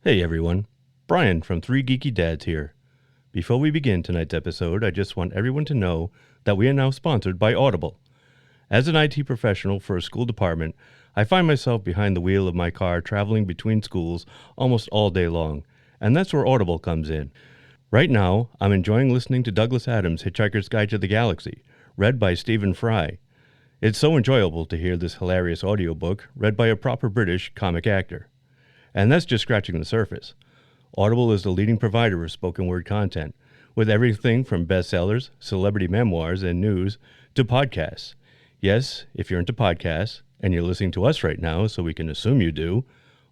Hey everyone, Brian from Three Geeky Dads here. Before we begin tonight's episode, I just want everyone to know that we are now sponsored by Audible. As an IT professional for a school department, I find myself behind the wheel of my car traveling between schools almost all day long, and that's where Audible comes in. Right now, I'm enjoying listening to Douglas Adams' Hitchhiker's Guide to the Galaxy, read by Stephen Fry. It's so enjoyable to hear this hilarious audiobook read by a proper British comic actor. And that's just scratching the surface. Audible is the leading provider of spoken word content, with everything from bestsellers, celebrity memoirs, and news to podcasts. Yes, if you're into podcasts, and you're listening to us right now, so we can assume you do,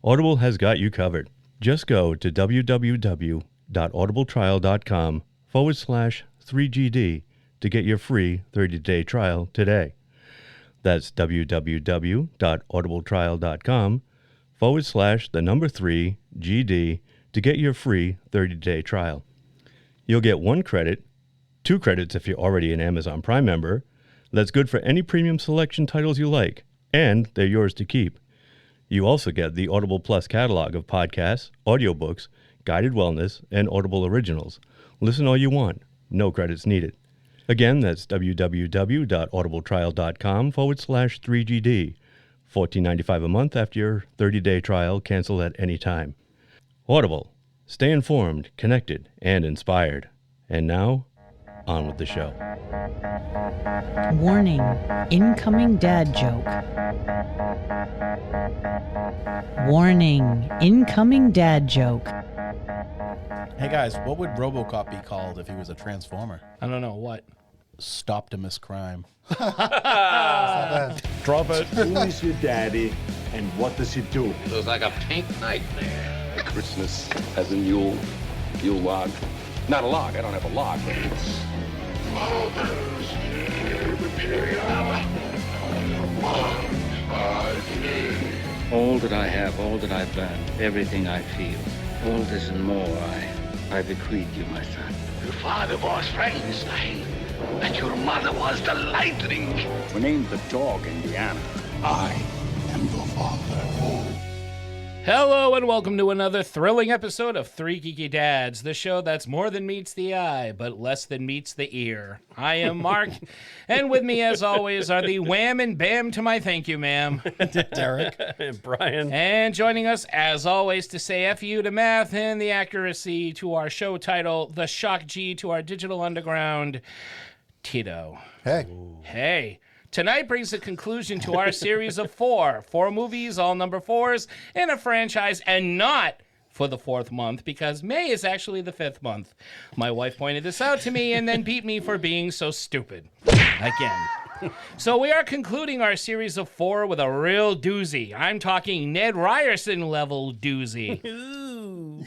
Audible has got you covered. Just go to www.audibletrial.com/3GD to get your free 30-day trial today. That's www.audibletrial.com/3GD to get your free 30-day trial. You'll get 1 credit, 2 credits if you're already an Amazon Prime member. That's good for any premium selection titles you like, and they're yours to keep. You also get the Audible Plus catalog of podcasts, audiobooks, guided wellness, and Audible originals. Listen all you want. No credits needed. Again, that's www.audibletrial.com/3GD. $14.95 a month after your 30-day trial. Cancel at any time. Audible. Stay informed, connected, and inspired. And now, on with the show. Warning, incoming dad joke. Warning, incoming dad joke. Hey guys, what would RoboCop be called if he was a Transformer? I don't know what. Stoptimus Crime. Drop it. Who is your daddy and what does he do? It was like a pink nightmare. Christmas has a Yule log. Not a log, I don't have a log, but it's... All that I have, all that I've learned, everything I feel, all this and more I bequeath you, my son. Your father was Frankenstein, and your mother was the Lightning. We named the dog Indiana. I am your father. Hello and welcome to another thrilling episode of Three Geeky Dads, the show that's more than meets the eye, but less than meets the ear. I am Mark, and with me as always are the wham and bam to my thank you, ma'am, Derek. And Brian. and joining us as always to say F you to math and the accuracy to our show title, the shock G to our digital underground, Tito. Hey. Hey. Tonight brings a conclusion to our series of four movies, all number 4s, in a franchise, and not for the 4th month, because May is actually the 5th month. My wife pointed this out to me and then beat me for being so stupid. Again. So we are concluding our series of 4 with a real doozy. I'm talking Ned Ryerson level doozy. Ooh,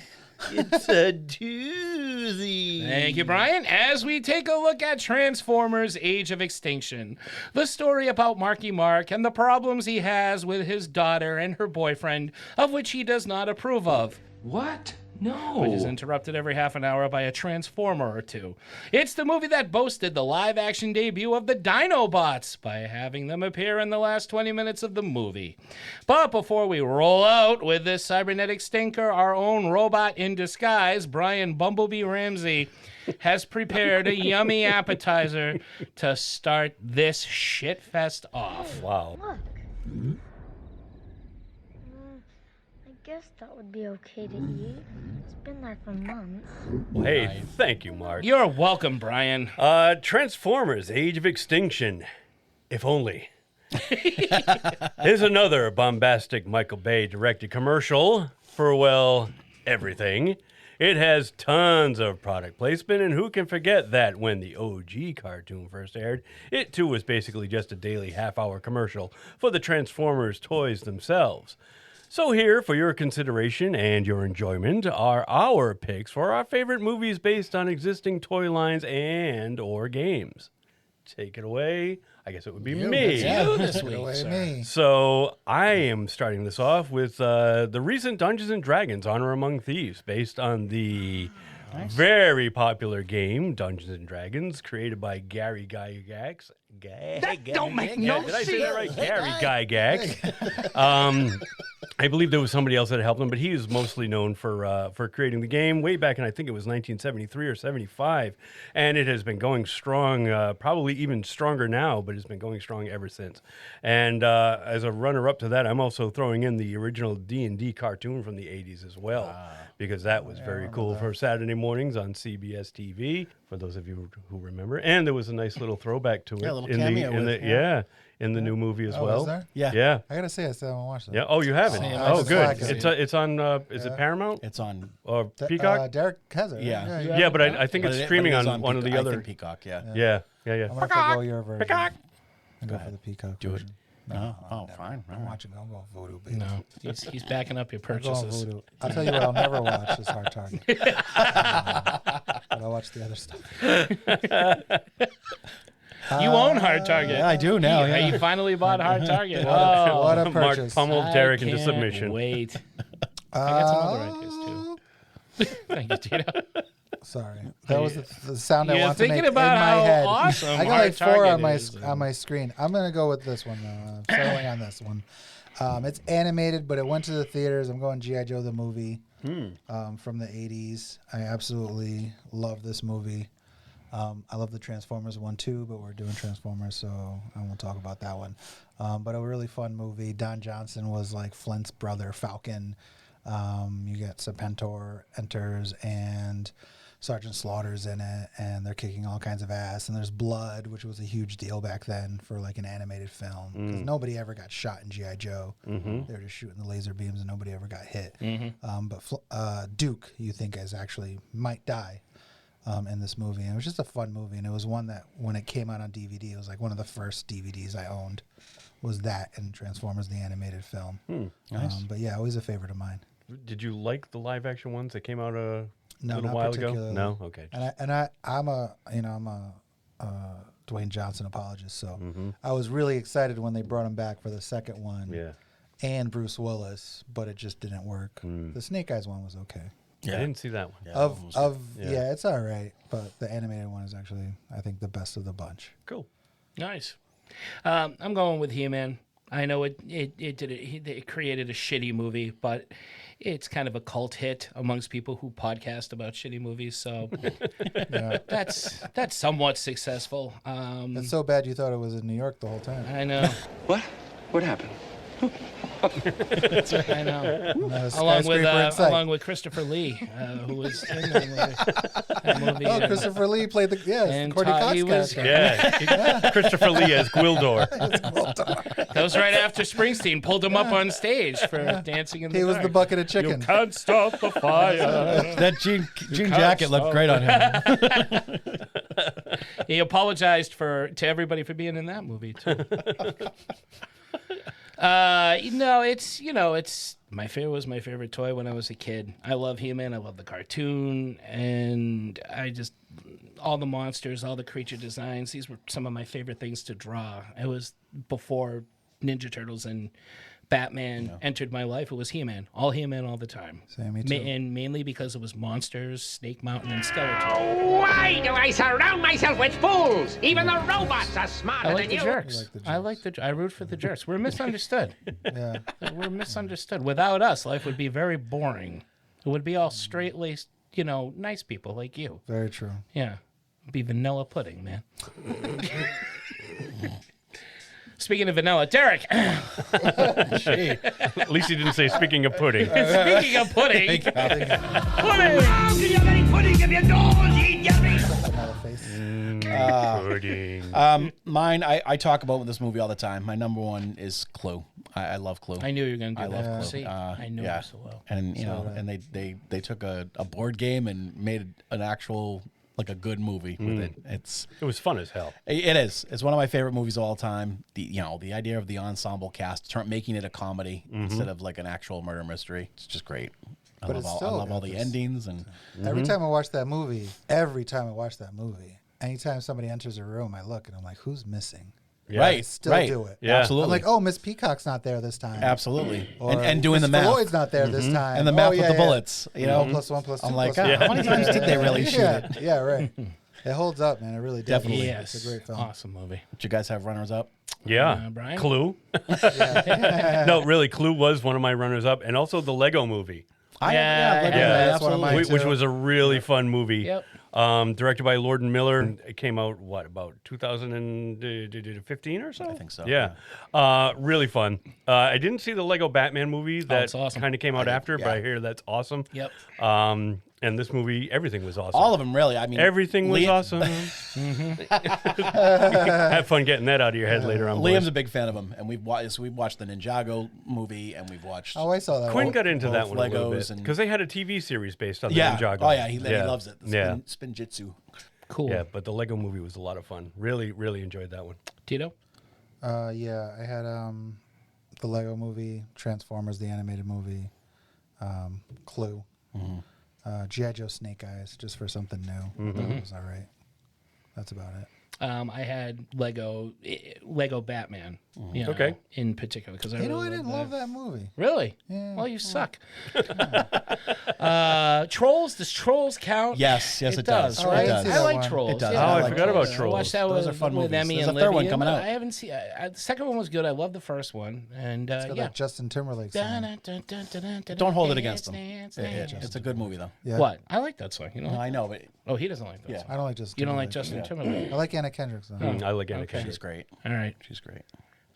it's a doozy. Thank you, Brian. As we take a look at Transformers: Age of Extinction, the story about Marky Mark and the problems he has with his daughter and her boyfriend, of which he does not approve of. What? No. Which is interrupted every half an hour by a Transformer or two. It's the movie that boasted the live-action debut of the Dinobots by having them appear in the last 20 minutes of the movie. But before we roll out with this cybernetic stinker, our own robot in disguise, Brian Bumblebee Ramsey, has prepared a yummy appetizer to start this shitfest off. Wow. Look. I guess that would be okay to eat. It's been there for months. Well, hey, thank you, Mark. You're welcome, Brian. Transformers: Age of Extinction. If only. Here's another bombastic Michael Bay directed commercial for, well, everything. It has tons of product placement, and who can forget that when the OG cartoon first aired, it too was basically just a daily half-hour commercial for the Transformers toys themselves. So here, for your consideration and your enjoyment, are our picks for our favorite movies based on existing toy lines and or games. Take it away. I guess it would be me. You this week, sir. So I am starting this off with the recent Dungeons & Dragons Honor Among Thieves, based on the very popular game Dungeons & Dragons, created by Gary Gygax That don't make no Did I say that right? sense. Gary Gygax. I believe there was somebody else that helped him, but he is mostly known for creating the game way back in, I think it was 1973 or 75, and it has been going strong, probably even stronger now, but it's been going strong ever since. And as a runner-up to that, I'm also throwing in the original D&D cartoon from the 80s as well, because that was very cool for Saturday mornings on CBS TV, for those of you who remember. And there was a nice little throwback to it. Yeah, a little cameo in the new movie as Oh, well. is there? Yeah. I gotta say, I still haven't watched that. Yeah. Oh, you haven't? I Oh, just good. like it. It's on. Is it Paramount It's on. or Peacock? Derek has it. Right? Yeah. Yeah, but I think it's streaming on one of the I other. think Peacock, yeah. Yeah. I'm gonna forgo your version. Peacock. And go for the Peacock. Do it. version. No. Oh, never. fine. I'm watching. I'm going Voodoo, baby. No, he's backing up your I'm going purchases. Voodoo. I'll tell you what. I'll never watch is Hard Target. But I'll watch the other stuff. You own Hard Target. Yeah, I do now. Yeah, Yeah. you finally bought Hard Target. What a Mark purchase. pummeled I Derek into can't submission. Wait. I got some other ideas too. Thank you, Tito. Sorry, that was the sound I You're want to make thinking in about my how head. awesome I got Hard like 4 on Target my is. my screen. I'm gonna go with this one. Settling on this one. It's animated, but it went to the theaters. I'm going G.I. Joe the movie from the 80s. I absolutely love this movie. I love the Transformers 1 too, but we're doing Transformers, so I won't talk about that one. But a really fun movie. Don Johnson was like Flint's brother, Falcon. You get Serpentor enters and Sergeant Slaughter's in it, and they're kicking all kinds of ass. And there's blood, which was a huge deal back then for like an animated film, because nobody ever got shot in G.I. Joe. They were just shooting the laser beams, and nobody ever got hit. But Duke, you think, might die in this movie. And it was just a fun movie, and it was one that when it came out on DVD, it was like one of the first DVDs I owned. Was that and Transformers the animated film? Nice. But yeah, always a favorite of mine. Did you like the live action ones that came out a No, little not while ago? particularly. No. Okay. I'm a Dwayne Johnson apologist, so I was really excited when they brought him back for the second one. Yeah. And Bruce Willis, but it just didn't work. The Snake Eyes one was okay. I didn't see that one. Yeah, it's all right, but the animated one is actually, I think, the best of the bunch. Cool. Nice. I'm going with He-Man. I know it created a shitty movie, but it's kind of a cult hit amongst people who podcast about shitty movies. So that's somewhat successful. It's so bad you thought it was in New York the whole time. I know. What? What happened? I know. Along with Christopher Lee, who was in that movie. Oh, Christopher Lee played the and Courtney Cox he was- character. Yeah. Christopher Lee as Gwildor. That was right after Springsteen pulled him up on stage for Dancing in the He was Dark. the bucket of chicken. Can't stop the fire. That jean jacket looked great on him. He apologized to everybody for being in that movie too. It's my favorite toy when I was a kid. I love He-Man. I love the cartoon, and all the monsters, all the creature designs. These were some of my favorite things to draw. It was before Ninja Turtles and Batman entered my life. It was He-Man, all the time. Same, me too. And mainly because it was monsters, Snake Mountain, and Skeletor. Why do I surround myself with fools? Even the robots are smarter I than like the you. jerks. I root for the jerks. We're misunderstood. Yeah. We're misunderstood. Without us, life would be very boring. It would be all straight-laced, nice people like you. Very true. Yeah. It'd be vanilla pudding, man. Speaking of vanilla, Derek. At least he didn't say speaking of pudding. Speaking of pudding. Pudding. How can you have any pudding if you don't eat yummy? Pudding. Mine, I talk about this movie all the time. My number one is Clue. I love Clue. I knew you were going to do I that. love Clue. See, I knew yeah. it so well. And and they took a board game and made an actual a good movie with it. It was fun as hell. It is. It's one of my favorite movies of all time. The idea of the ensemble cast, making it a comedy instead of like an actual murder mystery. It's just great. I love all the endings and Every time I watch that movie, anytime somebody enters a room, I look and I'm like, who's missing? Yeah. Right. I still do it. Yeah. Absolutely. I'm like, oh, Miss Peacock's not there this time. Absolutely. Or And doing the Mr. math. Lloyd's not there this time. And the math with the bullets. 1 + 1 + 2 I'm like, + 1. how many times did they really shoot it? Yeah, right. It holds up, man. It really does. Definitely. Yes. It's a great film. Awesome movie. Did you guys have runners up? Yeah. Brian? Clue. No, really, Clue was one of my runners up, and also the Lego movie. That's one of mine, Which too. was a really fun movie. Yep. Directed by Lord and Miller. It came out, about 2015 or so? I think so. Yeah. Really fun. I didn't see the Lego Batman movie that it's awesome. kind of came out after, but yeah. I hear that's awesome. Yep. And this movie, everything was awesome. All of them, really. I mean, Everything was awesome. Have fun getting that out of your head later on. Liam's boys. a big fan of them, and we've watched the Ninjago movie, and we've watched. Oh, I saw that. Quinn one. got into that both one a little Legos bit and- because they had a TV series based on the Yeah. Ninjago. Oh yeah, he loves it. Yeah. Spin Jitsu. Cool. Yeah, but the Lego movie was a lot of fun. Really, really enjoyed that one. Tito? Yeah, I had the Lego movie, Transformers, the animated movie, Clue, G.I. Joe Snake Eyes, just for something new. That was all right. That's about it. I had Lego Batman. You know, Okay. In particular, because I You know, really I didn't loved love that movie. Really? Yeah. Well, you suck. Trolls? Does Trolls count? Yes, it does. Oh, Right? I didn't see I that like one. Trolls. It does. Yeah, Oh, I like forgot about I Trolls. watched that Those with, are fun with movies. Emmy There's and a third one Livia, coming but out. I haven't seen. The second one was good. I love the first one, and It's got yeah. that Justin Timberlake song. Don't hold it against him. It's a good movie though. Yeah. What? I like that song. You know? No, I know, but Oh, he doesn't like that Yeah. song. I don't like Justin You don't like Timberlake. Justin Timberlake? I like Anna Kendrick, though. I like Anna Okay. she's Kendrick. great. All right. She's great.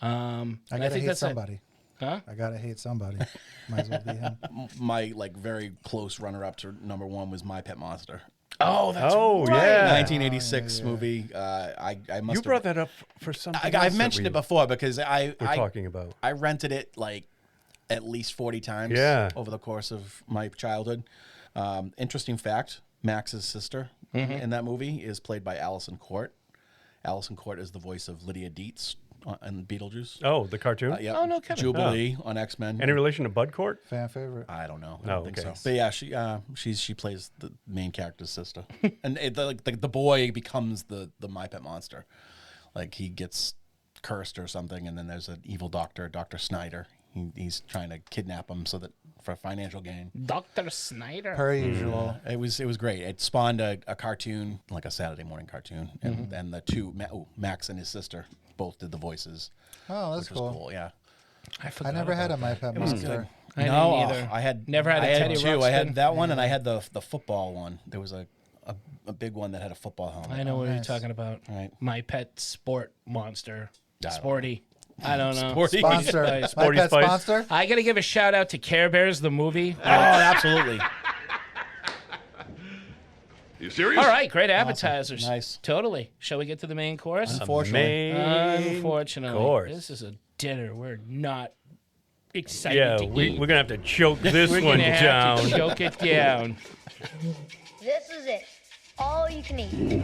I and gotta think hate that's it. somebody. Huh? I gotta hate somebody. Might as well be him. My very close runner-up to number one was My Pet Monster. Oh, that's Oh, right. yeah. 1986 movie. I must. You brought that up for something. I've else mentioned that it before because We're I talking about. I rented it at least 40 times Yeah. over the course of my childhood. Interesting fact, Max's sister in that movie is played by Allison Court. Allison Court is the voice of Lydia Dietz in Beetlejuice. Oh, the cartoon. Yeah. Oh, no kidding. Jubilee on X-Men. Any relation to Bud Court? Fan favorite. I don't know. I Oh, don't think okay. so. But yeah, she plays the main character's sister, and the boy becomes the My Pet Monster. Like he gets cursed or something, and then there's an evil doctor, Dr. Snyder. He's trying to kidnap him so that for financial gain. Dr. Snyder. Per usual. It was great. It spawned a cartoon, like a Saturday morning cartoon, and the two Max and his sister both did the voices. Oh, that's which was cool. cool. Yeah. I I forgot never had a about My Pet was Monster. I didn't No, either. I had Never had a I Teddy two. I had Ruxpin. that one, and I had the football one. There was a big one that had a football helmet. I know what nice. you're talking about. Right. My Pet Sport Monster. I don't Sporty. I don't know. Sporty. Sponsor. My My Sporty Pet Spice. sponsor. I got to give a shout out to Care Bears, the movie. Oh, absolutely. You serious? All right, great appetizers. Nice. Totally. Shall we get to the main course? Unfortunately. Unfortunately. course. This is a dinner we're not excited Yeah, to we're eat. going to have to choke this We're one gonna have down. to choke it down. This is it. All you can eat.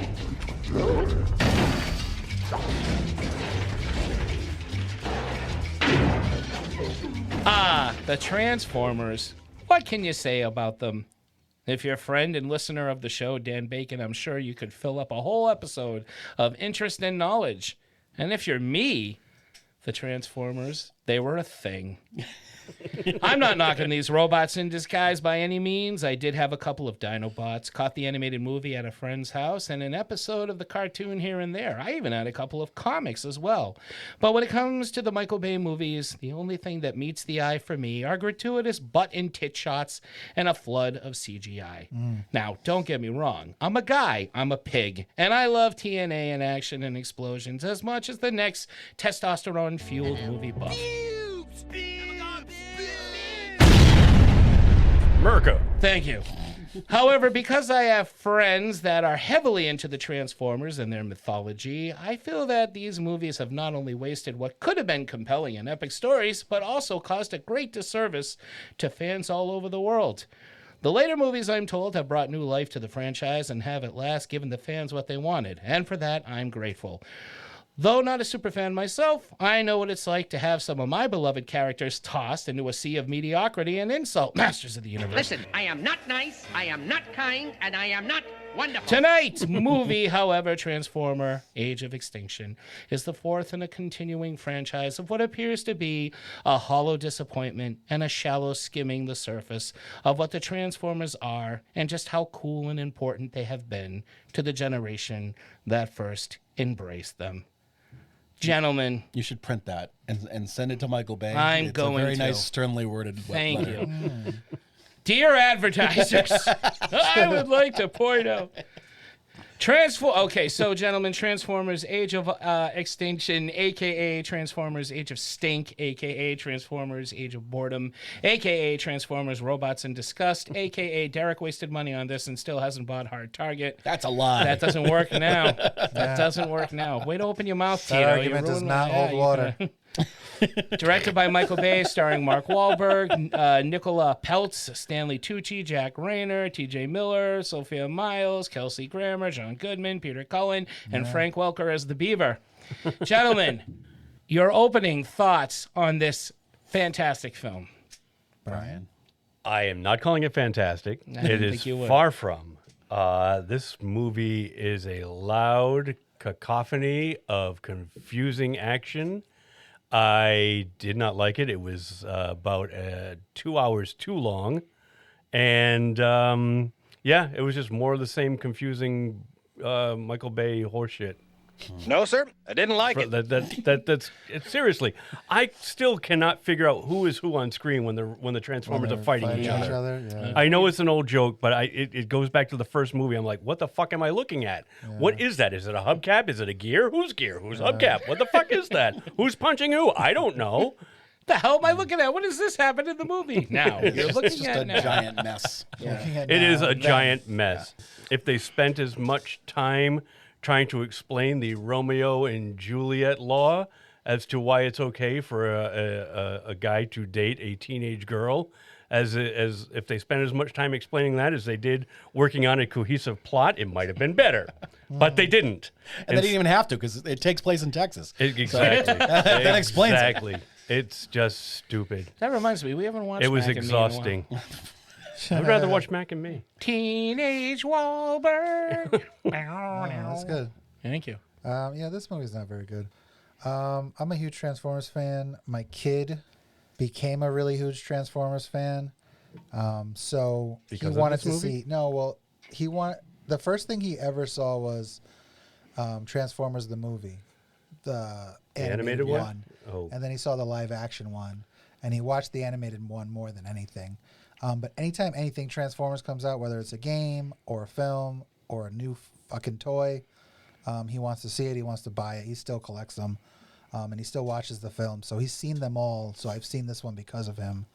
The Transformers. What can you say about them? If you're a friend and listener of the show, Dan Bacon, I'm sure you could fill up a whole episode of interest and knowledge. And if you're me, the Transformers, they were a thing. I'm not knocking these robots in disguise by any means. I did have a couple of Dinobots, caught the animated movie at a friend's house, and an episode of the cartoon here and there. I even had a couple of comics as well. But when it comes to the Michael Bay movies, the only thing that meets the eye for me are gratuitous butt and tit shots and a flood of CGI. Now, don't get me wrong. I'm a guy. I'm a pig. And I love TNA and action and explosions as much as the next testosterone-fueled movie buff. America. Thank you. However, because I have friends that are heavily into the Transformers and their mythology, I feel that these movies have not only wasted what could have been compelling and epic stories, but also caused a great disservice to fans all over the world. The later movies, I'm told, have brought new life to the franchise and have at last given the fans what they wanted, and for that, I'm grateful. Though not a superfan myself, I know what it's like to have some of my beloved characters tossed into a sea of mediocrity and insult. Masters of the Universe. Listen, I am not nice, I am not kind, and I am not Wonderful. Tonight's movie, however, Transformer Age of Extinction, is the fourth in a continuing franchise of what appears to be a hollow disappointment and a shallow skimming the surface of what the Transformers are and just how cool and important they have been to the generation that first embraced them. Gentlemen. You should print that and send it to Michael Bay. I'm it's going a very to. nice, sternly worded Thank letter. you. Dear advertisers, I would like to point out. Okay, so gentlemen, Transformers Age of Extinction, a.k.a. Transformers Age of Stink, a.k.a. Transformers Age of Boredom, a.k.a. Transformers Robots in Disgust, a.k.a. Derek wasted money on this and still hasn't bought Hard Target. That's a lie. That doesn't work now. That doesn't work now. Way to open your mouth, Tito. That argument does not hold water. Directed by Michael Bay, starring Mark Wahlberg, Nicola Peltz, Stanley Tucci, Jack Rayner, T.J. Miller, Sophia Myles, Kelsey Grammer, John Goodman, Peter Cullen, and Frank Welker as the Beaver. Gentlemen, your opening thoughts on this fantastic film. Brian. I am not calling it fantastic. I didn't It think is you would. far from. This movie is a loud cacophony of confusing action. I did not like it. It was about 2 hours too long. And it was just more of the same confusing Michael Bay horseshit. No, sir, I didn't like it. That's seriously. I still cannot figure out who is who on screen when the Transformers are fighting each other. Yeah. I know it's an old joke, but it goes back to the first movie. I'm like, what the fuck am I looking at? What is that? Is it a hubcap? Is it a gear? Who's gear? Who's hubcap? What the fuck is that? Who's punching who? I don't know. The hell am I looking at? What does this happen in the movie? Now you're It's looking just at a now. giant mess. It is a giant mess. If they spent as much time trying to explain the Romeo and Juliet law as to why it's okay for a guy to date a teenage girl, as if they spent as much time explaining that as they did working on a cohesive plot, it might have been better. But they didn't. And they didn't even have to because it takes place in Texas. Exactly. That explains it. Exactly. It's just stupid. That reminds me, we haven't watched. It was Mac and Me in a while. exhausting. I'd rather watch Mac and Me. Teenage Wahlberg. Yeah, that's good. Thank you. This movie's not very good. I'm a huge Transformers fan. My kid became a really huge Transformers fan. So Because he of wanted this to movie? see. The first thing he ever saw was Transformers the movie, the animated one. Oh. And then he saw the live action one, and he watched the animated one more than anything. But anytime anything Transformers comes out, whether it's a game or a film or a new fucking toy, he wants to see it. He wants to buy it. He still collects them, and he still watches the film. So he's seen them all. So I've seen this one because of him,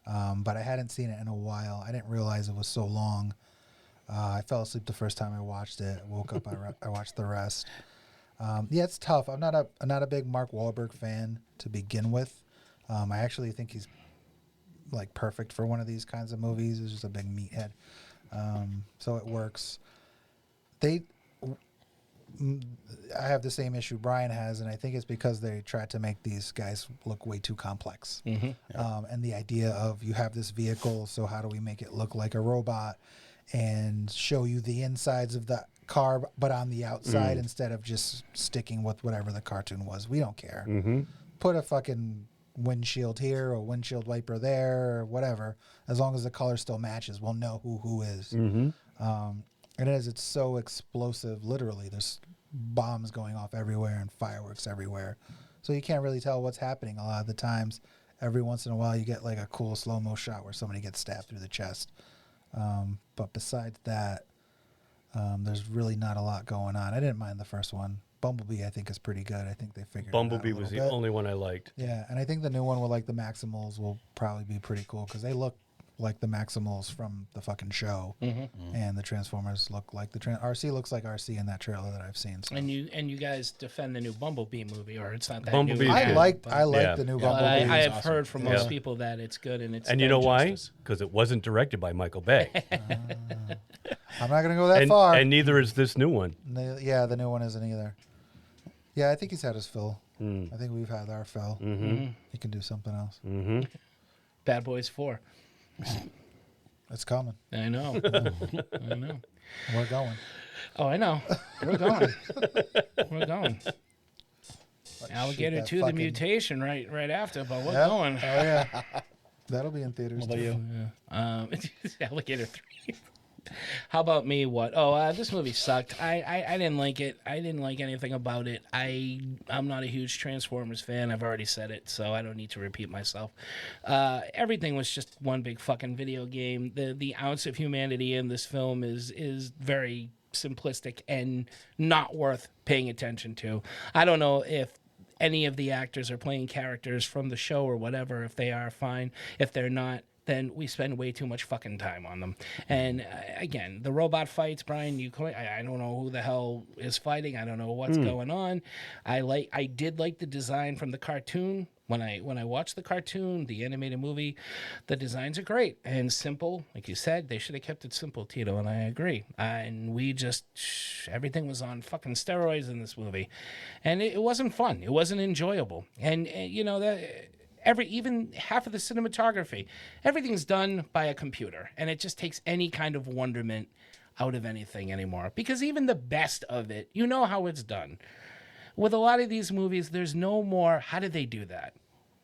but I hadn't seen it in a while. I didn't realize it was so long. I fell asleep the first time I watched it. Woke up. I watched the rest. It's tough. I'm not a big Mark Wahlberg fan to begin with. I actually think he's like perfect for one of these kinds of movies. He's just a big meathead, so it works. I have the same issue Brian has, and I think it's because they tried to make these guys look way too complex. And the idea of you have this vehicle, so how do we make it look like a robot and show you the insides of the car, but on the outside instead of just sticking with whatever the cartoon was. We don't care. Put a fucking windshield here or windshield wiper there or whatever. As long as the color still matches, we'll know who is. It's so explosive. Literally, there's bombs going off everywhere and fireworks everywhere. So you can't really tell what's happening a lot of the times. Every once in a while, you get like a cool slow-mo shot where somebody gets stabbed through the chest. But besides that, there's really not a lot going on. I didn't mind the first one. Bumblebee, I think, is pretty good. I think they figured Bumblebee it out was a the little bit. only one I liked. Yeah, and I think the new one with like the Maximals will probably be pretty cool because they look like the Maximals from the fucking show, and the Transformers look like the RC looks like RC in that trailer that I've seen. So. And you guys defend the new Bumblebee movie, or it's not that Bumblebee new. is I good. like Yeah. the new But Bumblebee. I have awesome. heard from most people that it's good, and it's And you know done why? justice. Because it wasn't directed by Michael Bay. I'm not gonna go that far. And neither is this new one. The new one isn't either. Yeah, I think he's had his fill. I think we've had our fill. He can do something else. Bad Boys 4. It's coming. I know. I know. We're going. Oh, I know. We're going. We're going. Alligator 2, the mutation, right after, but we're going. Oh, yeah. That'll be in theaters. What about you? Alligator 3. How about me? What? Oh, this movie sucked. I didn't like it. I didn't like anything about it. I'm not a huge Transformers fan. I've already said it, so I don't need to repeat myself. Everything was just one big fucking video game. The ounce of humanity in this film is very simplistic and not worth paying attention to. I don't know if any of the actors are playing characters from the show or whatever. If they are, fine. If they're not, then we spend way too much fucking time on them. And again, the robot fights, Brian, I don't know who the hell is fighting. I don't know what's going on. I did like the design from the cartoon. When I watched the cartoon, the animated movie, the designs are great and simple. Like you said, they should have kept it simple, Tito, and I agree. And everything was on fucking steroids in this movie. And it wasn't fun. It wasn't enjoyable. And even half of the cinematography, everything's done by a computer, and it just takes any kind of wonderment out of anything anymore. Because even the best of it, you know how it's done. With a lot of these movies, there's no more. How did they do that?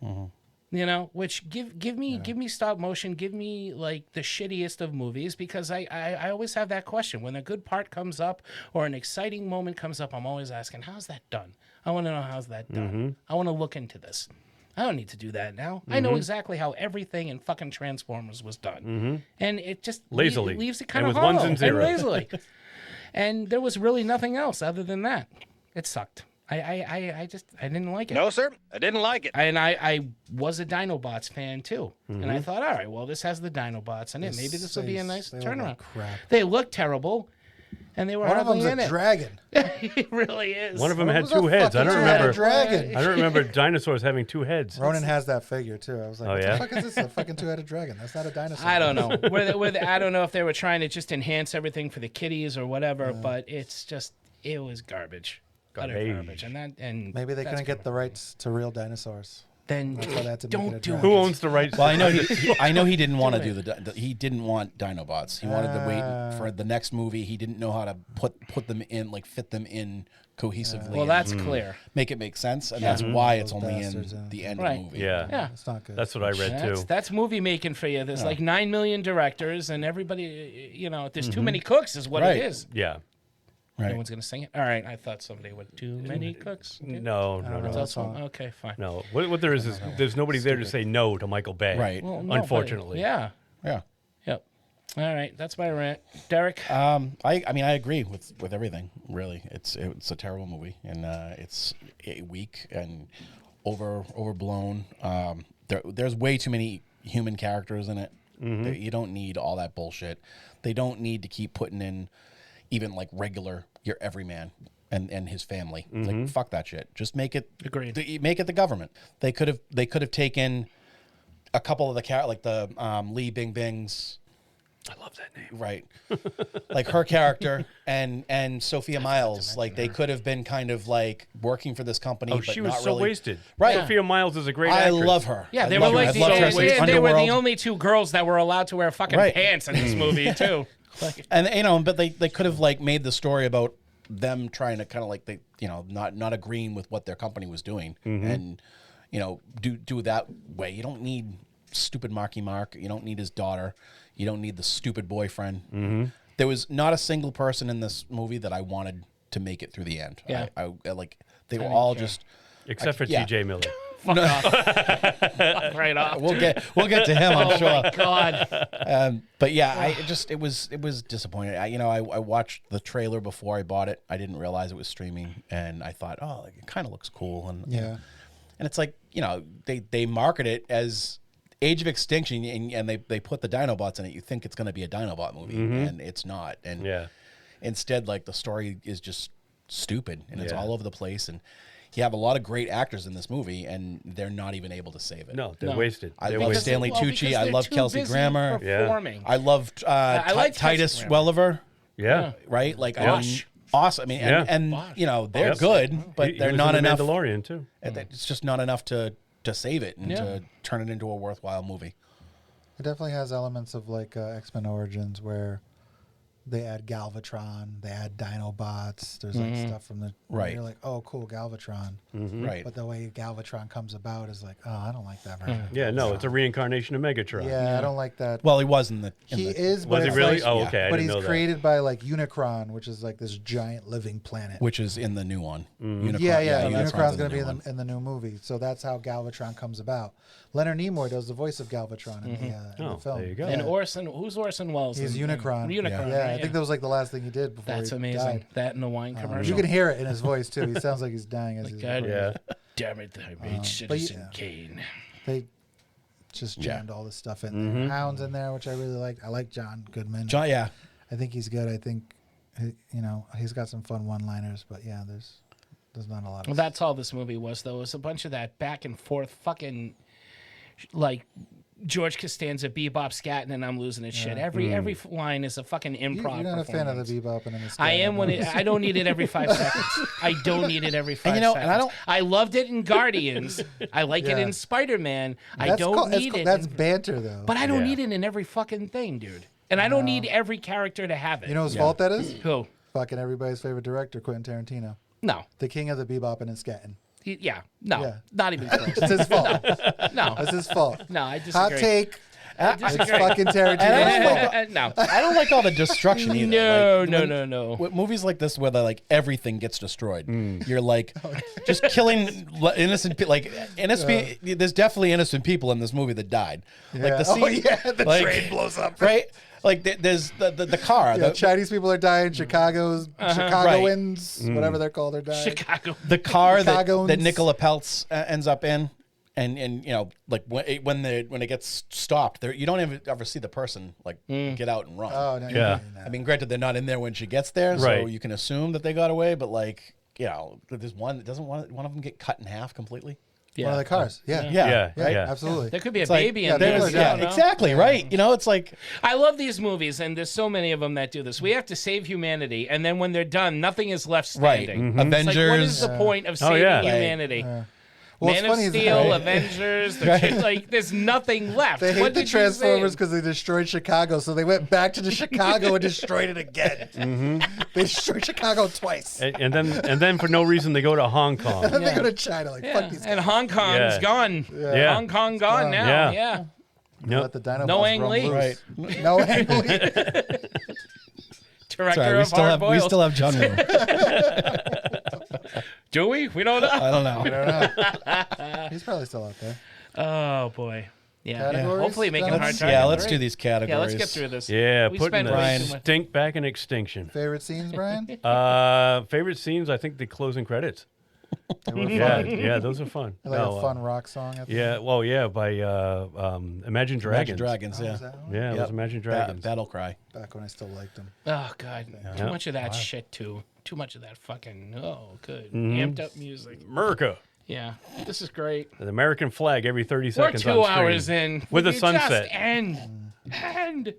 Mm-hmm. Which give me stop motion, give me like the shittiest of movies, because I always have that question when a good part comes up or an exciting moment comes up. I'm always asking, how's that done? I want to know how's that done. Mm-hmm. I want to look into this. I don't need to do that now. I know exactly how everything in fucking Transformers was done. And it just lazily leaves it kind of with hollow. ones and zeros. Lazily. And there was really nothing else other than that. It sucked. I didn't like it. No, sir, I didn't like it. And I was a Dinobots fan too. And I thought, all right, well, this has the Dinobots in it. Maybe this will be a nice turnaround. They look terrible. And they were One of them's in a it. dragon. It really is. One of them had two heads. I don't remember. Dragon. I don't remember dinosaurs having two heads. Ronan has that figure too. I was like, Oh, what yeah? the fuck is this? A fucking two-headed dragon? That's not a dinosaur. I don't know. I don't know if they were trying to just enhance everything for the kiddies or whatever, but it was garbage. Utter garbage. And maybe they couldn't get the rights to real dinosaurs. Then don't do it. Who owns the rights? Well, I know he didn't want to do he didn't want Dinobots. He wanted to wait for the next movie. He didn't know how to put them in, like fit them in cohesively. Well, that's clear. Make it make sense, and that's why it's only in the end of the movie. Yeah, it's not good. That's what I read too. That's movie making for you. There's like 9 million directors, and everybody, there's too many cooks, is what it is. Yeah. Right. No one's gonna sing it. All right, I thought somebody would. Too many cooks. No. Okay, fine. No, what there is there's nobody there to say no to Michael Bay. Right. Well, no, unfortunately. Yeah. Yep. All right, that's my rant, Derek. I agree with everything. Really, it's a terrible movie, and it's weak and overblown. There's way too many human characters in it. You don't need all that bullshit. They don't need to keep putting in even like your everyman and his family. Like, fuck that shit. Just make it. Agreed. Make it the government. They could have taken a couple of the Lee Bing Bing's. I love that name. Right. Like her character and Sophia Miles, like they could have been kind of like working for this company. Oh, but she was not so really. wasted. Right. Sophia Miles is a great I actress. love her. Yeah, I they love were her. like I loved her since they were the Underworld. only two girls that were allowed to wear fucking pants in this movie too. And but they could have like made the story about them trying to kind of like not agreeing with what their company was doing and do that way. You don't need stupid Marky Mark. You don't need his daughter. You don't need the stupid boyfriend. There was not a single person in this movie that I wanted to make it through the end. Yeah. I they were all just except for T.J. Miller. Fuck off. Right off. We'll get to him, I'm sure. Oh my God. But yeah, it was disappointing. I watched the trailer before I bought it. I didn't realize it was streaming, and I thought, it kind of looks cool. And it's like they market it as Age of Extinction, and they put the Dinobots in it. You think it's going to be a Dinobot movie, and it's not. And instead, like the story is just stupid, and it's all over the place. And you have a lot of great actors in this movie, and they're not even able to save it. No, they're wasted. I love Stanley Tucci. I love Kelsey Grammer. Performing. I loved Titus Welliver. Yeah. Right? Like, Bosch. awesome. I mean, and they're good, but they're not enough. Mandalorian, too. It's just not enough to save it and to turn it into a worthwhile movie. It definitely has elements of like X-Men Origins where they add Galvatron, they add Dinobots. There's like stuff from the You're like, oh, cool, Galvatron. Right. But the way Galvatron comes about is like, oh, I don't like that version. Yeah, no, it's a reincarnation of Megatron. Yeah, I don't like that. Well, he was in the. He is, but Was he it's really? like- Oh, okay. I but didn't he's know that. created by like Unicron, which is like this giant living planet. Which is in the new one. Mm-hmm. Unicron, Yeah, Unicron's Unicron's going to be new one. in the new movie. So that's how Galvatron comes about. Leonard Nimoy does the voice of Galvatron in the film. there you go. And who's Orson Welles? He's in- Unicron. Unicron, Yeah, right? I think that was like the last thing he did before That's he amazing. died. That and the wine commercial. You can hear it in his voice too. He sounds like he's dying as Like, he's God, recording. damn it, I made Citizen Kane. They just jammed all this stuff in there. Hound's in there, which I really liked. I like John Goodman. Yeah. I think he's good. I think he's got some fun one-liners, but yeah, there's not a lot of Well, that's all this movie was, though. It was a bunch of that back and forth fucking, like, George Costanza, Bebop, Scatting, and I'm losing his shit. Every line is a fucking improv. You're not a fan of the performance. Bebop and the Scatting. I am I don't need it every 5 seconds. I don't need it every 5 And, seconds. and I loved it in Guardians. I like it in Spider-Man. I don't need it. That's banter, though. But I don't need it in every fucking thing, dude. And I don't need every character to have it. You know whose fault that is? Who? Fucking everybody's favorite director, Quentin Tarantino. No. The king of the Bebop and Scatting. Yeah. No. Yeah. Not even close. It's his fault. No. That's his fault. No, I disagree. Hot take. I It's disagree. fucking Tarantino. No. I don't like all the destruction either. No. With movies like this where like everything gets destroyed, you're like just killing innocent people. Like innocent, there's definitely innocent people in this movie that died. Like the scene, the like, train blows up. right? Like there's the car. Yeah, the, Chinese people are dying. Chicagoans, whatever they're called, are dying. Chicago. the car that Chicagoans. Nicola Peltz ends up in, and you know, like when it gets stopped, there you don't ever see the person like get out and run. Oh, no, Yeah. I mean, granted, they're not in there when she gets there, so Right. you can assume that they got away. But like, you know, there's one that doesn't one of them get cut in half completely. One of the cars. Yeah. Yeah, right? Absolutely. There could be a It's like, baby yeah, in there. people are you don't know. exactly right. You know, it's like I love these movies, and there's so many of them that do this. We have to save humanity, and then when they're done, nothing is left standing. right. It's like, what is Avengers. the point of Oh, saving yeah. humanity? Well, Man it's of funny is Steel, that Avengers, Right. like there's nothing left. they What hate the did you Transformers say? because they destroyed Chicago, so they went back to the Chicago and destroyed it again. They destroyed Chicago twice. And then for no reason they go to Hong Kong. And then they go to China, like, fuck these guys. And Hong Kong's Yeah. gone. Yeah. Hong Kong gone now. Yeah. Yeah. Yep. Let the Dinobots No Ang roam Lee. loose. Right. No Ang Lee. Director sorry, we of still Hard have Boiled. John Woo. Do we? We don't know. I don't know. I don't know. He's probably still out there. Oh boy. Yeah. Categories? Hopefully making Let's- hard time. Yeah, let's do these categories. Yeah, let's get through this. Yeah, We putting spent the way too much. stink back in Extinction. Favorite scenes, Brian? Favorite scenes, I think the closing credits. They were Yeah, fun. yeah, those are fun. Like No, a fun rock song. At the yeah, end. well, yeah, by Imagine Imagine Dragons. Dragons, Oh, yeah. was that one? Yeah, it was Imagine Dragons. Battle Cry. Back when I still liked him. Oh god. Too Yeah. much of that shit too. Too much of that fucking good. Mm-hmm. Amped up music. America. Yeah. This is great. An American flag every 30 We're seconds 2 on screen. hours in. With Will a you sunset. Just end.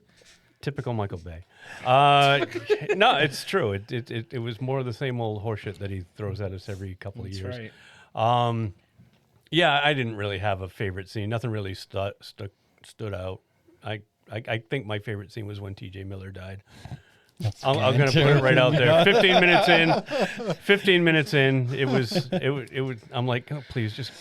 Typical Michael Bay. No, it's true. It was more of the same old horseshit that he throws at us every couple of That's years. right. Yeah, I didn't really have a favorite scene. Nothing really stood out. I think my favorite scene was when T.J. Miller died. I'm going to put it right out there. 15 minutes in, it was. I'm like, oh, please, just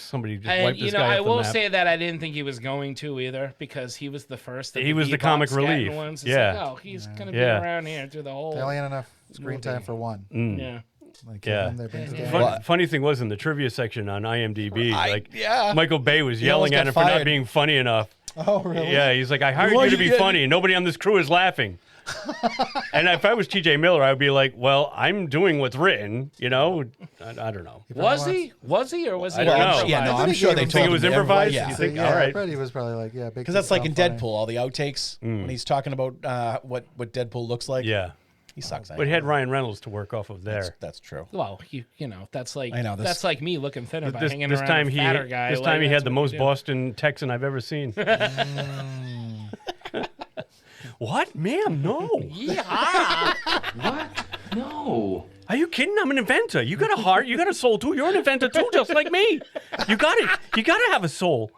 somebody just wipe And this guy I off the will map. say that I didn't think he was going to either because he was the first. Of He was the bebop comic scatting relief. Ones. It's Yeah. Like, oh, he's gonna be Yeah. around here through the whole. They only had enough screen movie. time for one. Yeah. Like, Yeah. him, they bring his gang. Funny thing was in the trivia section on IMDb, yeah. Michael Bay was He yelling almost at got him for not fired. being funny enough. Oh, really? Yeah, he's like, I hired Well, you to be yeah. funny. Nobody on this crew is laughing. And if I was T.J. Miller, I would be like, well, I'm doing what's written. You know, I don't know. Was he? Was he or was he? I don't know. improvised? Yeah, no, I I'm think sure he they gave told Think it him was to improvised? everybody, You Yeah. think, Yeah, all I right. bet he was probably like, yeah, big Because that's like in funny. Deadpool, all the outtakes when he's talking about what Deadpool looks like. Yeah. He sucks. But he had Ryan Reynolds to work off of there. That's true. Well, you know, that's like I know, this- that's like me looking thinner by hanging This around time a he fatter guy. this like, time he that's had the what most you do. Boston Texan I've ever seen. What, ma'am? No. Yeah. What? No. Are you kidding? I'm an inventor. You got a heart. You got a soul too. You're an inventor too, just like me. You got it. You got to have a soul.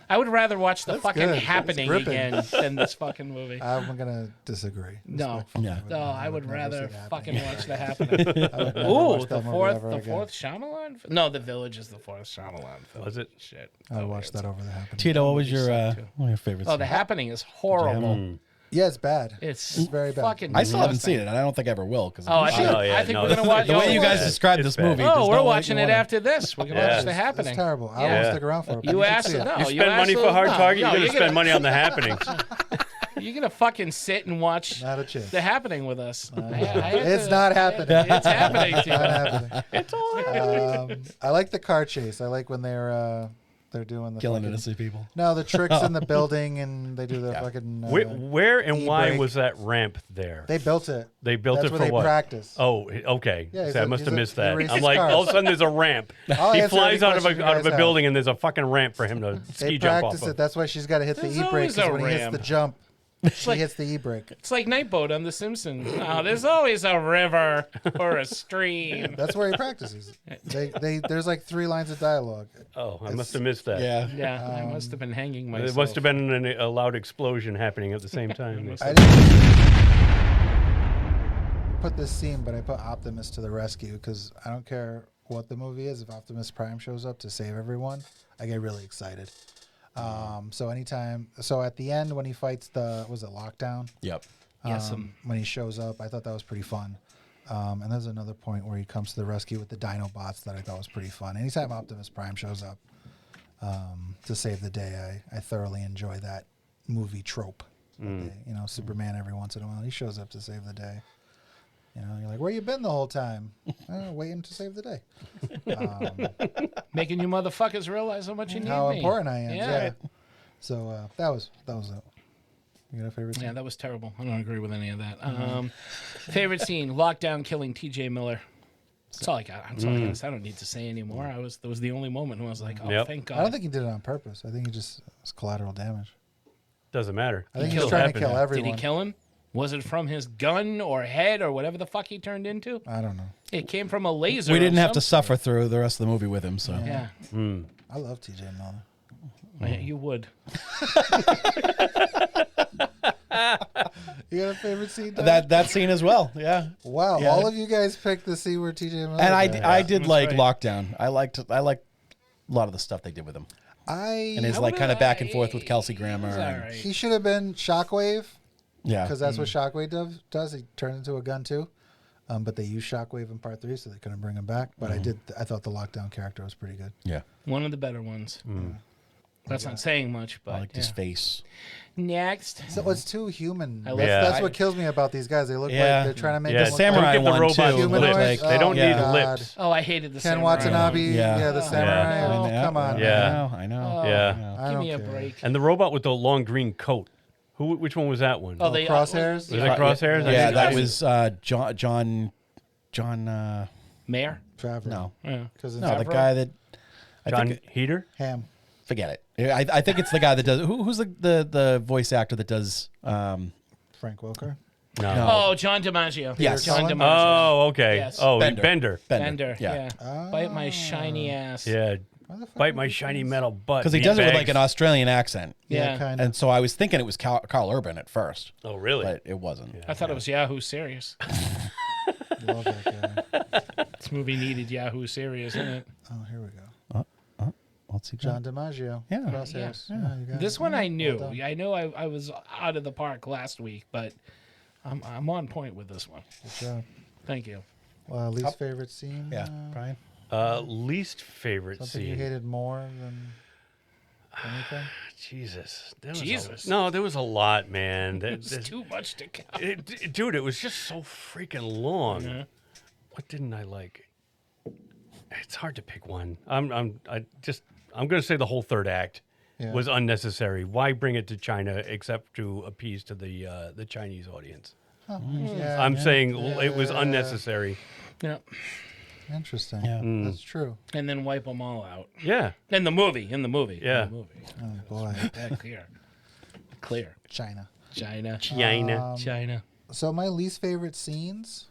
I would rather watch The That's fucking good. That's Happening gripping. again than this fucking movie. I'm gonna disagree. No, Yeah. no, I would never rather see that fucking happening. watch The Happening. I would never Ooh, watch the that movie fourth, ever the again. fourth Shyamalan. No, The Village is the fourth Shyamalan film. Was it? Shit. I watched that over the happening. Tito, what was movie your sucked, too. one of your favorites? Oh, The Happening is horrible. Yeah, it's bad. It's very bad. fucking. I still haven't disgusting. seen it, and I don't think I ever will. Because Oh, I think, Oh, yeah, I think no, we're gonna watch. the way you guys it's described bad. this It's movie. bad. does Oh, we're not watching make it me wanna- after this. We're gonna Yeah. watch The Happening. It's terrible. I Yeah. won't stick around for it. but You can asked see it. no. You you spend money for absolutely- Hard no, Target, no, you're gonna spend money on The Happening. You're gonna fucking sit and watch Not a chance. The Happening with us. It's not happening. It's happening. It's To you. not happening. It's all happening. I like the car chase. I like when they're doing the Killing fucking, innocent people. No, the tricks in the building and they do the fucking. Where and why e-brake. was that ramp there? They built it. They built That's it where for they what? practice. Oh, okay. Yeah, he's So I a- must have he's a- missed he that. races I'm like, cars. all of a sudden there's a ramp. I'll He answer flies any out of question you a guys have. building and there's a fucking ramp for him to They ski jump off practice of. it. That's why she's got to hit the There's e-brake. always Because a when he hits ramp. the jump, she hits the e-brake. It's like Nightboat on The Simpsons. Oh, there's always a river or a stream. That's where he practices. There's like 3 lines of dialogue. Oh, I must have missed that. Yeah. Yeah, I must have been hanging myself. There must have been a loud explosion happening at the same time. I didn't put this scene, but I put Optimus to the rescue because I don't care what the movie is. If Optimus Prime shows up to save everyone, I get really excited. So at the end when he fights was it Lockdown? Yep. Yes, When he shows up, I thought that was pretty fun. And there's another point where he comes to the rescue with the Dinobots that I thought was pretty fun. Anytime Optimus Prime shows up to save the day, I thoroughly enjoy that movie trope. Superman every once in a while, he shows up to save the day. You're like, where you been the whole time? Waiting to save the day. Making you motherfuckers realize how much you need How me. important I am. Yeah. Yeah. So that was it. You got a favorite scene? Yeah, that was terrible. I don't agree with any of that. Favorite scene: Lockdown killing T.J. Miller. That's all I got. That's all I got. I don't need to say anymore. That was the only moment when I was like, oh, thank God. I don't think he did it on purpose. I think he just was collateral damage. Doesn't matter. I think he was trying to kill Did everyone. he kill him? Was it from his gun or head or whatever the fuck he turned into? I don't know. It came from a laser. We didn't of have to some suffer through the rest of the movie with him, so. sort. Yeah. I love TJ Miller. Yeah, you would. You got a favorite scene? Tom? That scene as well, yeah. Wow, Yeah. all of you guys picked the scene where TJ Miller. And I died. did That's like right. Lockdown. I liked a lot of the stuff they did with him. And his like kind of back and forth with Kelsey Grammer. He's all and- right. He should have been Shockwave Yeah. because that's what Shockwave does. He turns into a gun too. But they used Shockwave in part 3, so they couldn't bring him back. But I thought the Lockdown character was pretty good. Yeah. One of the better ones. That's not saying much, but I liked his face. Next. So it's too human. I love- That's Yeah. what kills me about these guys. They look Yeah. like they're trying to make Yeah, them look Samurai don't give the one, robots too, humanoids. lips. They don't yeah. need God. lips. Oh, I hated the Ken samurai. Watanabe. Yeah, the samurai. Yeah. Oh, come on. Yeah. I know. Oh, Yeah. I Give don't me a care. break. And the robot with the long green coat. Which one was that one? Oh, they Crosshairs? Was it Crosshairs? I Yeah, think that it was John. Mayor? Favreau. No, Yeah. Because no, the guy that. I John think, Heater? Ham. forget it. I think it's the guy that does. Who's the voice actor that does? Frank Welker. No. Oh, John DiMaggio. Yes. John Cullen? DiMaggio. Oh, okay. Yes. Oh, Bender. Bender. Bender. Yeah. Yeah. Bite my shiny ass. Yeah. Why the fuck Bite would my you shiny do this? metal butt. Because he does it with like meatbags. an Australian accent. Yeah, Yeah. kind of. And so I was thinking it was Carl Urban at first, Oh, really? but it wasn't. I thought it was Yahoo Serious. Love that guy. This movie needed Yahoo Serious, didn't it? Oh, here we go. What's he John DiMaggio. Yeah. Crosshairs. Yeah. You got This it. one I Well knew. done. I know I was out of the park last week, but I'm on point with this one. Good job. Thank you. Least favorite scene? Yeah, Brian. Least favorite Something scene. you hated more than anything? Jesus. Jesus. No, there was a lot, man. It's too much to count. Dude, it was just so freaking long. What didn't I like? It's hard to pick one. I'm going to say the whole third act Yeah. was unnecessary. Why bring it to China except to appease to the Chinese audience? Oh, yeah, I'm yeah. saying it was Yeah. unnecessary. Yeah. Interesting. Yeah. That's true. And then wipe them all out. Yeah. In the movie. Yeah. In the movie. Oh, boy. That clear. Clear. China. China. China. So my least favorite scenes.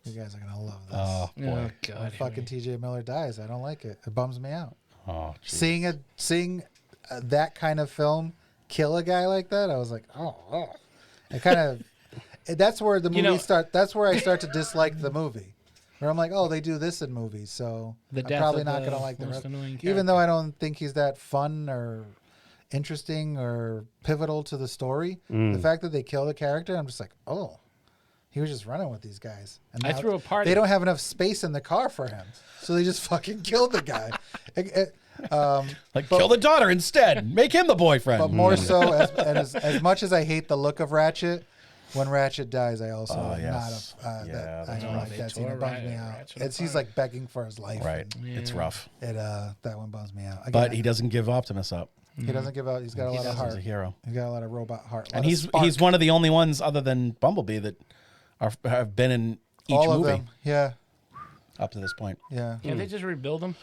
You guys are gonna love this. Oh Oh, boy. God. When fucking TJ Miller dies, I don't like it. It bums me out. Oh, geez. Seeing that kind of film kill a guy like that, I was like, oh. It kind of, that's where the movie that's where I start to dislike the movie. Where I'm like, oh, they do this in movies, so I'm probably not going to like the rest. Even though I don't think he's that fun or interesting or pivotal to the story, the fact that they kill the character, I'm just like, oh, he was just running with these guys. And I threw a party. They don't have enough space in the car for him, so they just fucking killed the guy. Kill the daughter instead. Make him the boyfriend. But more so, as much as I hate the look of Ratchet, when Ratchet dies, I also I don't like that scene. It bums me out. He's like begging for his life. Right. It's rough. That one bums me out. Again, but he doesn't give Optimus up. He doesn't give out. He's got a lot of heart. He's a hero. He's got a lot of robot heart. And he's one of the only ones other than Bumblebee that have been in each all movie. Of them. Yeah. Up to this point. Yeah. Can't they just rebuild him?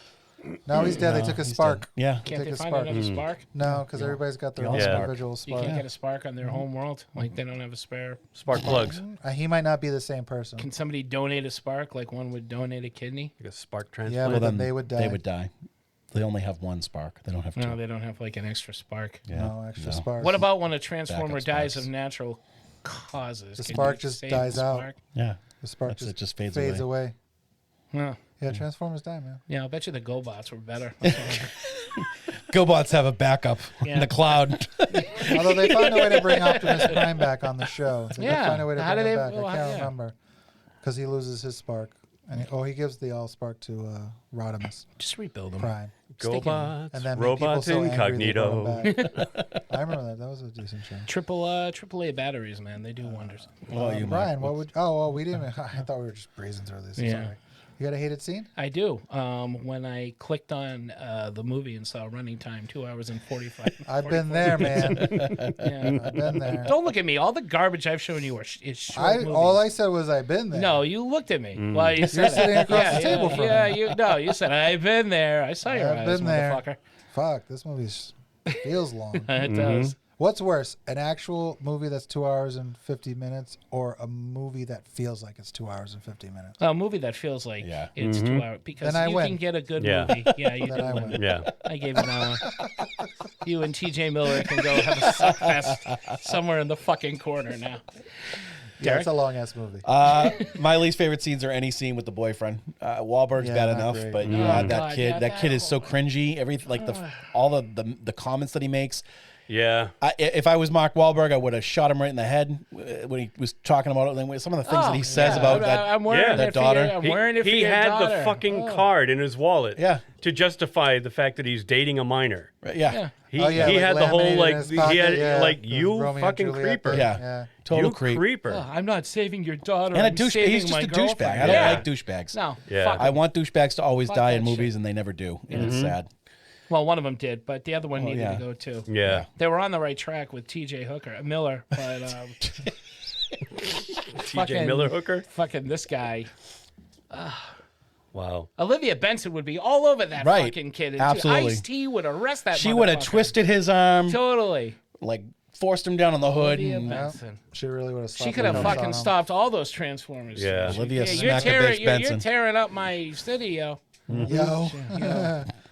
No, he's dead. They took a spark. Yeah. Can't they find another spark? No, because everybody's got their own individual spark. You can't get a spark on their home world? Like they don't have a spare spark plugs. He might not be the same person. Can somebody donate a spark like one would donate a kidney? Like a spark transplant? Yeah, but then they would die. They would die. They only have one spark. They don't have two. No, they don't have like an extra spark. Yeah. No extra spark. What about when a transformer dies of natural causes? The spark just dies out. Yeah. The spark just fades away. Yeah. Yeah, Transformers die, man. Yeah, I'll bet you the GoBots were better. GoBots have a backup in the cloud. Although they found a way to bring Optimus Prime back on the show. They found a way to How bring did him they? back. Well, I can't remember. Because he loses his spark. And he gives the all spark to Rodimus. Just rebuild him. Prime. GoBots, and then robots so incognito. I remember that. That was a decent show. AAA batteries, man. They do wonders. Brian, what would? Oh, we didn't. I thought we were just breezing through this. Yeah. Sorry. You got a hated scene? I do. When I clicked on the movie and saw running time, 2 hours and 45. I've been there, man. Yeah. I've been there. Don't look at me. All the garbage I've shown you is short movies. All I said was I've been there. No, you looked at me. Well, you said You're sitting across the table from me. you said I've been there. I saw your eyes, been there. motherfucker. Fuck, this movie feels long. It does. What's worse, an actual movie that's 2 hours and 50 minutes or a movie that feels like it's 2 hours and 50 minutes? A movie that feels like it's 2 hours. Because then you can get a good movie. Yeah, you then can win. Yeah. I gave you that one. You and TJ Miller can go have a suckfest somewhere in the fucking corner now. Yeah, it's a long-ass movie. My least favorite scenes are any scene with the boyfriend. Wahlberg's bad enough, great. but that kid. That kid is so cringy. Everything, like all the comments that he makes. Yeah. If I was Mark Wahlberg, I would have shot him right in the head when he was talking about it. Some of the things that he says about that daughter. I'm wearing it for He your had daughter. the fucking card in his wallet to justify the fact that he's dating a minor. Yeah. He like had the whole laminated in his pocket, you Romeo and fucking Juliet creeper. thing. Yeah. Total you creeper. I'm not saving your daughter. And I'm saving he's just my a douchebag. girlfriend. I don't like douchebags. No. Yeah. Fuck I 'em. want douchebags to always Fuck die that in movies, shit. and they never do. And it's sad. Well, one of them did, but the other one needed to go too. Yeah. They were on the right track with T.J. Miller, but TJ Miller Hooker? Fucking this guy. Wow. Olivia Benson would be all over that fucking kid. Absolutely. Ice-T would arrest that She would have motherfucker. twisted his arm. Totally. Like forced him down on the hood. Olivia And, Benson. She really would have. She could have fucking stopped all those Transformers. Yeah. Olivia you're Smack-a-Bitch Benson. You're tearing up my city, yo. Yo.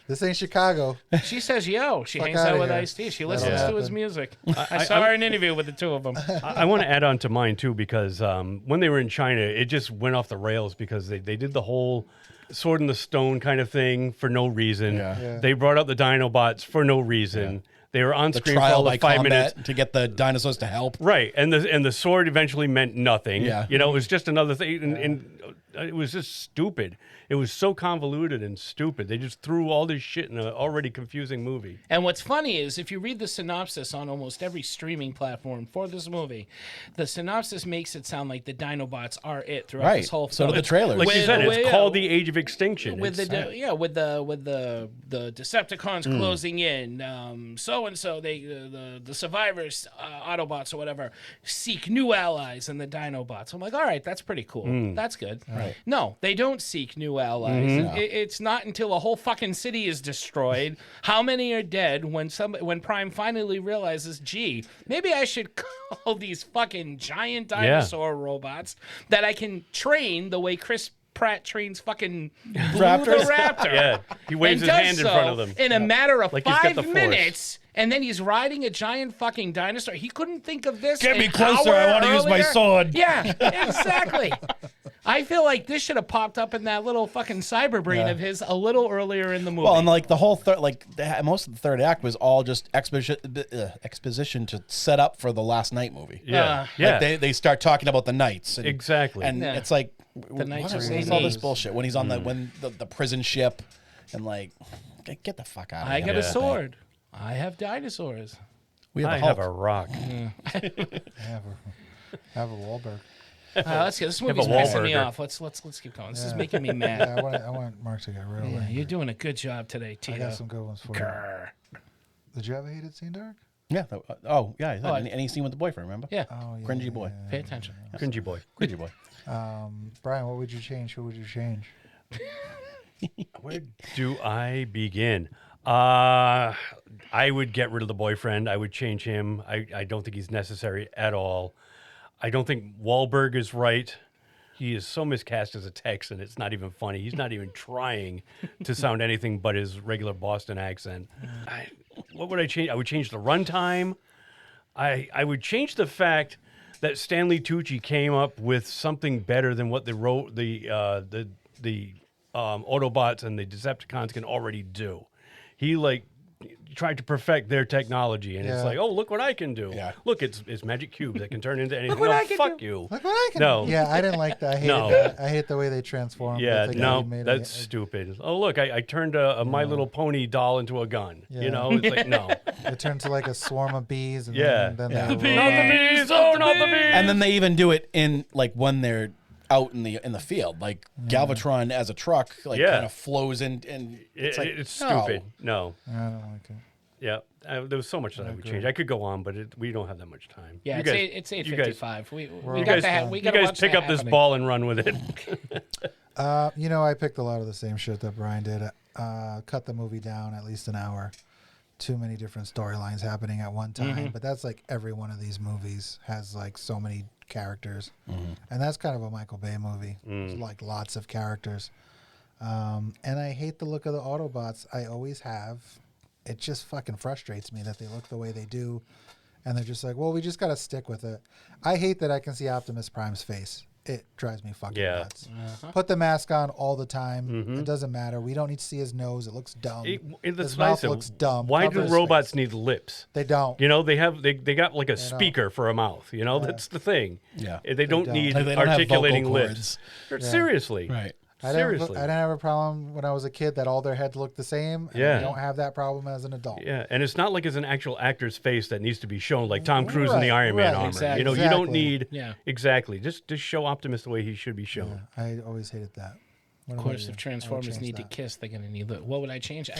This ain't Chicago. She says yo. She Fuck hangs outta out with here. Ice-T. She listens That'll to his happen. music. I saw her in an interview with the two of them. I want to add on to mine too because when they were in China, it just went off the rails because they did the whole sword in the stone kind of thing for no reason. Yeah. They brought out the Dinobots for no reason. They were on the screen for trial all by the 5 combat minutes. to get the dinosaurs to help. Right, and the sword eventually meant nothing. Yeah. You know, it was just another thing, and it was just stupid. It was so convoluted and stupid. They just threw all this shit in an already confusing movie. And what's funny is if you read the synopsis on almost every streaming platform for this movie, the synopsis makes it sound like the Dinobots are it throughout this whole film. So do the trailers. Like you said, it's called The Age of Extinction. With the Decepticons closing in, so and so the survivors, Autobots or whatever, seek new allies in the Dinobots. I'm like, all right, that's pretty cool. That's good. Right. No, they don't seek new allies. It's not until a whole fucking city is destroyed. How many are dead when Prime finally realizes, gee, maybe I should call these fucking giant dinosaur robots that I can train the way Chris Pratt trains fucking Raptors. the raptor. Yeah, he waves and his does hand in so front of them. in a matter of Like he's got the 5 Force. minutes. And then he's riding a giant fucking dinosaur. He couldn't think of this. Get me an closer, I hour wanna use my earlier. sword. Yeah, exactly. I feel like this should have popped up in that little fucking cyber brain of his a little earlier in the movie. Well, and like the whole most of the third act was all just exposition to set up for the last night movie. Yeah, Like they start talking about the knights. And, exactly. And Yeah. it's like, The knights what are is all this Satanese. bullshit? When he's on the prison ship and like, get the fuck out of here. I got a with that thing. sword. I have dinosaurs. We have I a have Hulk. a rock. Have a Wahlberg. Let's get this movie's a pissing me Wahlburger. off. Let's keep going. This is making me mad. Yeah, I want Mark to get real. Yeah, angry. you're doing a good job today, I Tito. got some good ones for Grr. you. Did you have a hated scene, Derek? Yeah. Any scene with the boyfriend, remember? Yeah. Oh, yeah. Cringy boy. Pay attention. Cringy boy. Cringy boy. Brian, what would you change? Who would you change? Where do I begin? I would get rid of the boyfriend. I would change him. I don't think he's necessary at all. I don't think Wahlberg is right. He is so miscast as a Texan. It's not even funny. He's not even trying to sound anything but his regular Boston accent. What would I change? I would change the runtime. I would change the fact that Stanley Tucci came up with something better than what the Autobots and the Decepticons can already do. He tried to perfect their technology, and it's like, oh, look what I can do. Yeah. Look, it's magic cubes that can turn into anything. what No, I can fuck do. you. Look what I can. No. Yeah, I didn't like that. I hated No. that. I hate the way they transform. Yeah, the guy no, who made that's stupid. Oh, look, I turned a My Little Pony doll into a gun. Yeah. You know, it's like, no. It turned to like a swarm of bees. And Yeah. then Yeah. they The were- Not the bees! Oh, not the bees! And then they even do it in like when they're out in the field, like Galvatron as a truck, kind of flows in, and it's like it's no. stupid. No. I don't like it. Yeah, there was so much that I would change. I could go on, but we don't have that much time. Yeah, You it's guys- 8:55. We you got guys- that. We You got to guys watch pick that up this happening. ball and run with it. I picked a lot of the same shit that Brian did. Cut the movie down at least an hour. Too many different storylines happening at one time. But that's like every one of these movies has like so many characters. And that's kind of a Michael Bay movie. It's like lots of characters. And I hate the look of the Autobots. I always have. It just fucking frustrates me that they look the way they do. And they're just like, well, we just got to stick with it. I hate that I can see Optimus Prime's face. It drives me fucking nuts. Put the mask on all the time. It doesn't matter. We don't need to see his nose. It looks dumb. His mouth looks dumb. Why Cover do his robots face. need lips? They don't. You know, they got like a speaker for a mouth. You know, that's the thing. Yeah. They don't need Like, they don't have articulating vocal lips. cords. Seriously. Right. I didn't have a problem when I was a kid that all their heads looked the same. And I don't have that problem as an adult. Yeah, and it's not like it's an actual actor's face that needs to be shown, like Tom Cruise in the Iron Man armor. Exactly. You know, you don't need Yeah. exactly. Just show Optimus the way he should be shown. I always hated that. What Of about course, you? if I Transformers would need change to kiss, they're gonna need the. What would I change?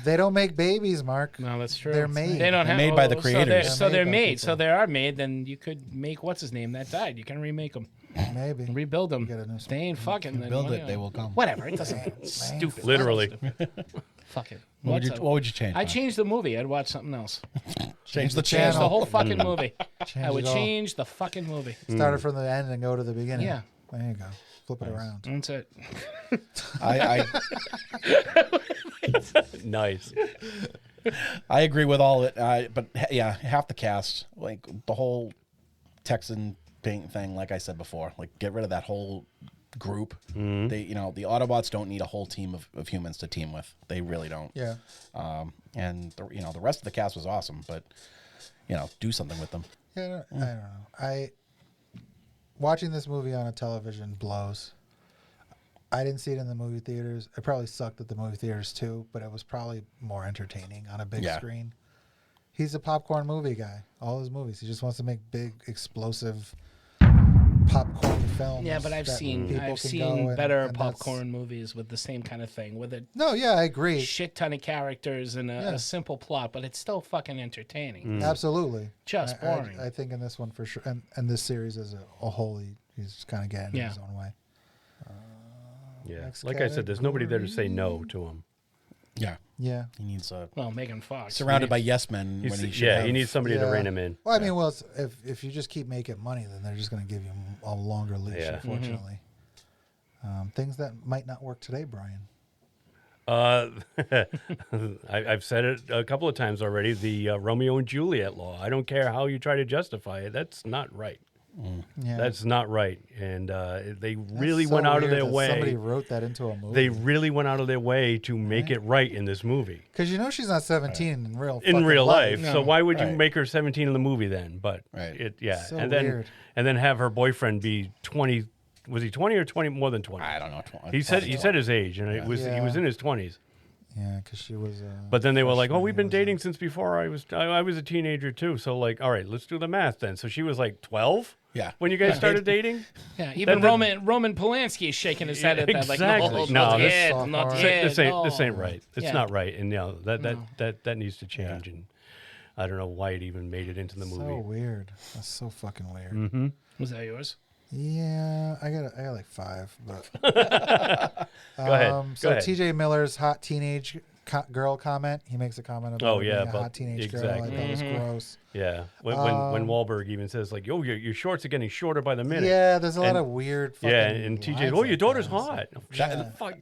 They don't make babies, Mark. No, that's true. They're made. They don't have made by the so creators. So they're They're made by made. people. So they are made. Then you could make what's his name that died. You can remake them, Maybe. rebuild them. Get a new- They ain't fucking. then build what- it, they will come. Whatever. It doesn't. Stupid. Literally. Fuck it. What would you change? I Bob? changed the movie. I'd watch something else. Change the Change the channel. whole fucking movie. Change I would it all. change the fucking movie. Started from the end and go to the beginning. Yeah. There you go. Flip it around. That's it. I Nice. I agree with all of it. But yeah, half the cast, like the whole Texan thing, like I said before, like get rid of that whole group. They, the Autobots don't need a whole team of humans to team with. They really don't. Yeah. And the rest of the cast was awesome, but do something with them. Yeah, I don't know. Watching this movie on a television blows. I didn't see it in the movie theaters. It probably sucked at the movie theaters too, but it was probably more entertaining on a big screen. He's a popcorn movie guy. All his movies, he just wants to make big, explosive popcorn films. Yeah, but I've that seen people can go seen better and that's- popcorn movies with the same kind of thing, with a No, yeah, I agree. shit ton of characters and a simple plot, but it's still fucking entertaining. Absolutely. Just boring. I think in this one for sure, and this series as a whole, he's kind of getting in his own way. Yeah. Next Like I said, there's nobody there to say no to him. Yeah. Yeah. He needs Well, Megan Fox. surrounded by yes men when he should have. he needs somebody to Yeah. rein him in. Well, I mean, if you just keep making money, then they're just going to give you a longer leash, Yeah. unfortunately. Things that might not work today, Brian. I've said it a couple of times already. The Romeo and Juliet law. I don't care how you try to justify it. That's not right. Yeah. That's not right. And they really went out of their way. Somebody wrote that into a movie. They really went out of their way to make it right in this movie. Because you know she's not 17 in real life. No. So why would you make her 17 in the movie then? But So and then weird. and then have her boyfriend be 20. Was he 20 or 20 more than 20? I don't know. He said his age, and he was in his 20s. Yeah, because she was. But then they were like, "Oh, we've been dating since before I was a teenager too." So like, all right, let's do the math then. So she was like 12. Yeah. When you guys started dating. Yeah. Even Roman Polanski is shaking his head at that. Like, exactly. not this ain't right. It's Yeah. not right, and that needs to change. And I don't know why it even made it into the movie. So weird. That's so fucking weird. Mm-hmm. Was that yours? Yeah, I got like 5, but Go ahead. So TJ Miller's hot teenage girl comment. He makes a comment about being a hot teenage girl. I thought it was gross. Yeah, when Wahlberg even says like, "Oh, your shorts are getting shorter by the minute." Yeah, there's a lot of weird. And TJ, oh, your daughter's hot.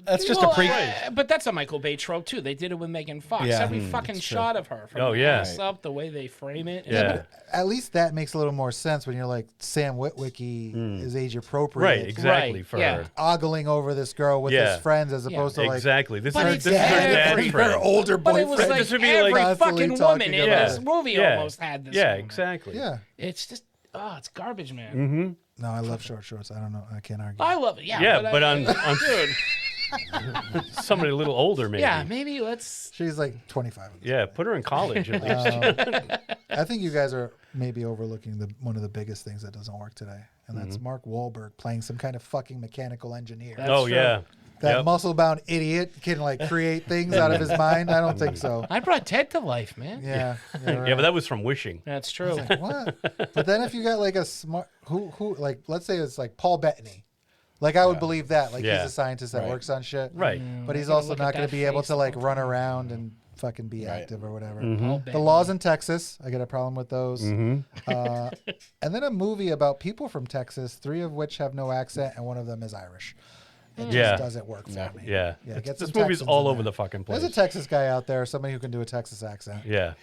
That's just a but that's a Michael Bay trope too. They did it with Megan Fox. Yeah. Every fucking shot of her, from Oh, the yeah. ass up, the way they frame it. Yeah. At least that makes a little more sense when you're like Sam Witwicky is age appropriate. Right, exactly Right, for yeah. her. Ogling over this girl with his friends as opposed to like Exactly. This But is it's her dad's every- friend. her older But it boyfriend. was like This would be every like constantly fucking talking woman in about this it. movie almost had this. Yeah, moment. exactly. Yeah. It's just, it's garbage, man. Mm-hmm. No, I love short shorts. I don't know. I can't argue. I love it. Yeah. Yeah, but on dude. somebody a little older, maybe. Yeah, maybe let's. She's like 25. Yeah, put her in college at least. I think you guys are maybe overlooking one of the biggest things that doesn't work today, and that's Mark Wahlberg playing some kind of fucking mechanical engineer. Oh true. yeah. That muscle-bound idiot can like create things out of his mind. I don't think so. I brought Ted to life, man. Yeah. Yeah, but that was from Wishing. That's true. Like, what? But then if you got like a smart who like let's say it's like Paul Bettany. Like I would believe that. Like he's a scientist that works on shit. Right. But he's gotta also look not at going that to be able face to like the run whole around and fucking be active or whatever. Paul The Bettany. laws in Texas, I get a problem with those. And then a movie about people from Texas, 3 of which have no accent and one of them is Irish. It just doesn't work for me. Yeah. Get This some movie's Texans all in over there. the fucking place. There's a Texas guy out there, somebody who can do a Texas accent. Yeah.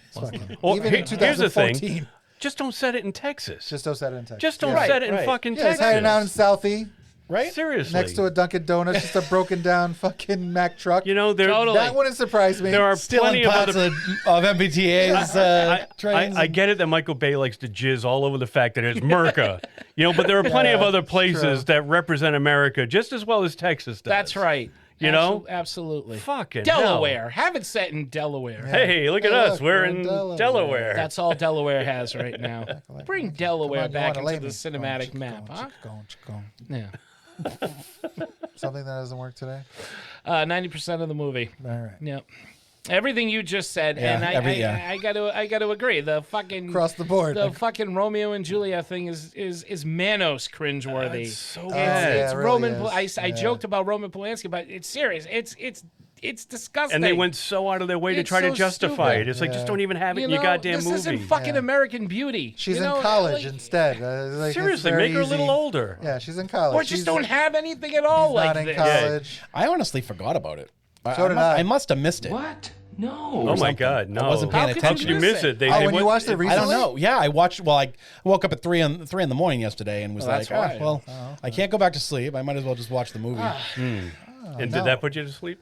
It's fucking, Well, even in here's the 2014. thing. Just don't set it in Texas. Just don't set it in Texas. Just don't Yeah. set it in fucking Yeah, Texas. it's hiding out in Southie, right? Seriously. next to a Dunkin' Donuts, just a broken down fucking Mack truck. You know, there, Totally. That wouldn't surprise me. there are Stealing plenty of parts other... of MBTA's trains. I get it that Michael Bay likes to jizz all over the fact that it's America, but there are plenty of other places that represent America just as well as Texas does. That's right. You know? Absolutely. Fucking Delaware. Have it set in Delaware. Hey, look at Hey, us. look, We're we're in in Delaware. Delaware. That's all Delaware has right now. Bring Delaware back into the cinematic Go on, map, huh? Go on. Yeah. Something that doesn't work today. 90% of the movie. All right. Yep. Everything you just said, Yeah, and I got to agree. The fucking Across the board. the fucking Romeo and Juliet thing is Manos cringeworthy. It's so Oh, bad. yeah, It's it really Roman. is. I joked about Roman Polanski, but it's serious. It's disgusting. And they went so out of their way to It's try to so justify stupid. it. It's like, just Yeah. don't even have it You in your know, goddamn this movie. isn't fucking American Beauty. She's You know, in college like- instead. Like, it's Seriously, very make her a little easy. older. Yeah, she's in college. Or just She's don't have anything at all like not in this. college. I honestly forgot about it. So did I. I must have missed it. What? No. Oh my God, no! I wasn't paying How could attention. you You miss miss it? it. They, Oh, they when you went- watched it I recently? don't know. Yeah, I watched. Well, I woke up at 3 in the morning yesterday and was Well, that's like, why. well, I can't go back to sleep. I might as well just watch the movie. And no. did that put you to sleep?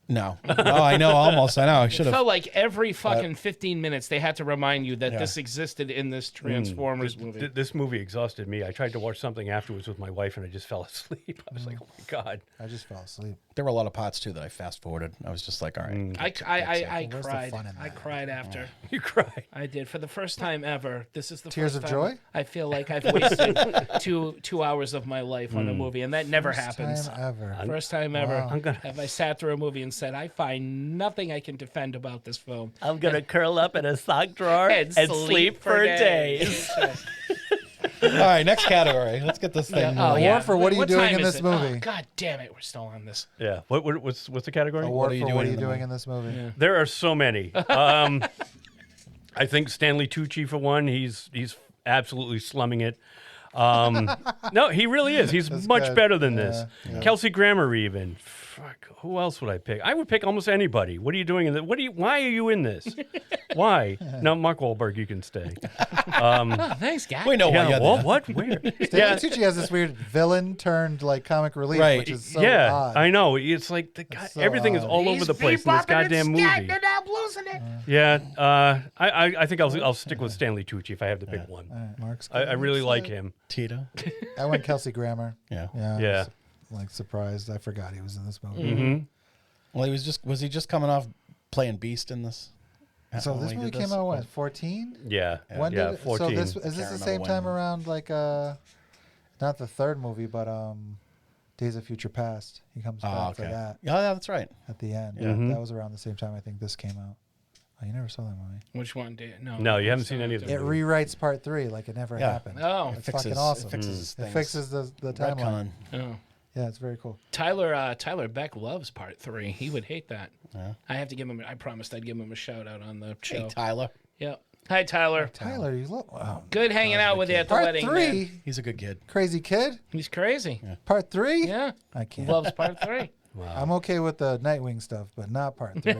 No, I know. Almost. I know. I should have. Felt like every fucking 15 minutes they had to remind you that this existed in this Transformers movie. This movie exhausted me. I tried to watch something afterwards with my wife, and I just fell asleep. I was like, oh my God. I just fell asleep. There were a lot of parts too that I fast forwarded. I was just like, all right. I Where's the cried. fun in I that? cried after. You cried. I did for the first time ever. This is the Tears first of time joy? I feel like I've wasted two hours of my life on a movie, and that never happens. Time ever. First time ever Wow. have I sat through a movie and said, I find nothing I can defend about this film. I'm going to curl up in a sock drawer And sleep for days. All right, next category. Let's get this thing. Oh, moving. yeah. Award for what are you doing time in is this it? movie? Oh, God damn it, we're still on this. Yeah. What's the category? Award are you for doing what are in you the doing in this movie? There are so many. I think Stanley Tucci for one. He's absolutely slumming it. No, he really is. He's That's much good. better than this. Yeah. Kelsey Grammer, even. Fuck, who else would I pick? I would pick almost anybody. What are you doing in this? Why are you in this? Why? No, Mark Wahlberg, you can stay. Oh, thanks, guy. We know why you're there. What? Where? Stanley Tucci has this weird villain turned like comic relief, Right. which is so Yeah, odd. I know. It's like so everything is odd. all over the place in this goddamn movie. I'm losing it. Yeah, I think I'll stick with Stanley Tucci if I have to pick one. All right, Mark's I really like him. Tito. I went Kelsey Grammer. Yeah. Yeah. I Yeah. was, like surprised. I forgot he was in this movie. Mm-hmm. Well, was he just coming off playing Beast in this? So when this he movie did came this? out what 14? Yeah, When yeah, did 14. So this is this Can't the remember same when. time around like not the third movie but Days of Future Past. He comes back for that Yeah, that's right. at the end. Yeah. Mhm. That was around the same time I think this came out. Oh, you never saw that movie. Which one did? No, you haven't seen any of them. It rewrites part 3 like it never Yeah. happened. Oh. It's fucking awesome. It fixes It things. fixes the timeline. Retcon. Oh. Yeah, it's very cool. Tyler Beck loves part 3. He would hate that. Yeah. I have to give him. I promised I'd give him a shout out on the show. Hey, Tyler. Yeah. Hi, Tyler. Tyler, you look wow. Good hanging out with you at the Part wedding. 3, man. He's a good kid. Crazy Kid. He's crazy. Part 3. Yeah. I can't. Loves part 3. I'm okay with the Nightwing stuff, but not part 3.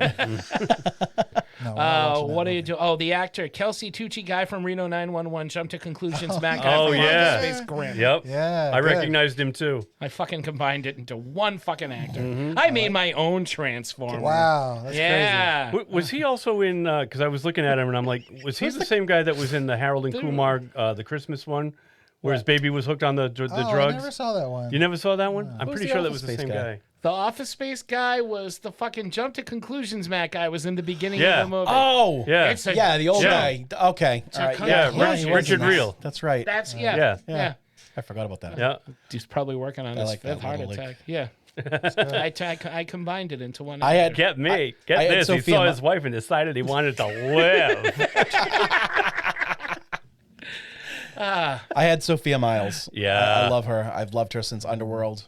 No, I'm not watching that What do you movie. do? Oh, the actor Kelsey Tucci guy from Reno 911 jumped to conclusions. Matt. Oh yeah, Space Grim. Yep. Yeah, I good. recognized him too. I fucking combined it into one fucking actor. Mm-hmm. I made my own Transformer. Wow, that's Yeah. Was he also in? Because I was looking at him and I'm like, was he the same guy that was in the Harold and Kumar the Christmas one, where his baby was hooked on the crazy. drugs? I never saw that one. You never saw that one? I'm Who's pretty the sure that Office was the Space same guy? guy. The Office Space guy was the fucking jump to conclusions Matt guy was in the beginning Yeah. of the movie. Oh, Yeah. It's a, yeah, the old Yeah. guy. Okay. All right. Yeah, he was Richard in that. Reel. That's right. That's Yeah. yeah. I forgot about that. Yeah. He's probably working on his like fifth that heart little, attack. Yeah. I combined it into one. I had Get me. Get I had this. He Sophia saw Ma- his wife and decided he wanted to live. I had Sophia Miles. Yeah. I love her. I've loved her since Underworld.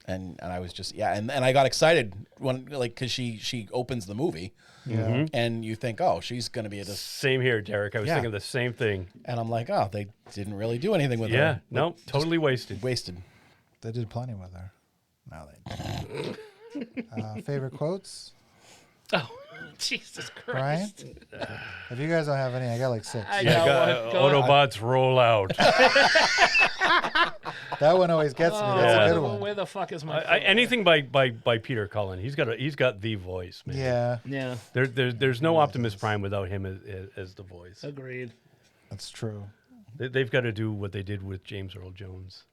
And I was just and I got excited when because she opens the movie. Yeah. And you think, oh, she's gonna be this, Same here, Derek. I was Yeah. thinking the same thing. and I'm like, oh, they didn't really do anything with Yeah. her. No, totally wasted. Wasted. They did plenty with her. No, they didn't. Favorite quotes? Oh, Jesus Christ. Brian? If you guys don't have any, I got like 6. I Yeah, got one. Go ahead. Autobots roll out. That one always gets me. That's Yeah. a good one. Where the fuck is my Anything by Peter Cullen. He's got the voice, man. Yeah, Yeah, There's no Optimus Prime without him as the voice. agreed. that's true. They've got to do what they did with James Earl Jones.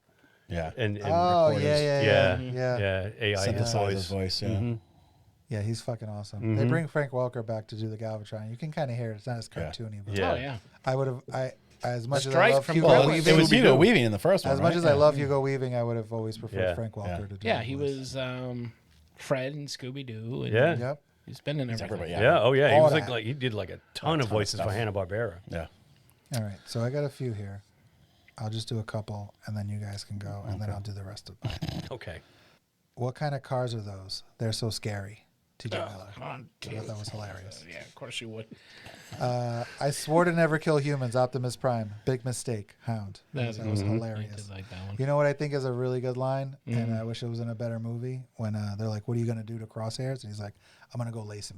Yeah. And Oh, recorders. yeah. AI his Synthesize his voice. voice. Yeah. Mhm. Yeah, he's fucking awesome. They bring Frank Welker back to do the Galvatron. You can kind of hear it. It's not as cartoony, but Yeah. Oh yeah. I would have. As much as I Strike love from Hugo Well, Well, Weaving, it was Hugo Weaving in the first one. as much right? as I love Hugo Weaving, I would have always preferred Yeah. Frank Welker to do. Yeah, the he voice. was Fred and Scooby Doo. Yeah. Yep. He's been in everything. everybody. Yeah. Oh yeah. He All was that. like he did like a ton of voices for stuff. Hanna-Barbera. Yeah. All right, so I got a few here. I'll just do a couple, and then you guys can go, and then I'll do the rest of mine. Okay. What kind of cars are those? They're so scary. T.J. Miller. Come on, I thought that was hilarious. Yeah, of course you would. I swore to never kill humans. Optimus Prime. Big mistake. Hound. That That was I hilarious. did like that one. You know what I think is a really good line, and I wish it was in a better movie. When they're like, "What are you gonna do to Crosshairs?" and he's like, "I'm gonna go lay some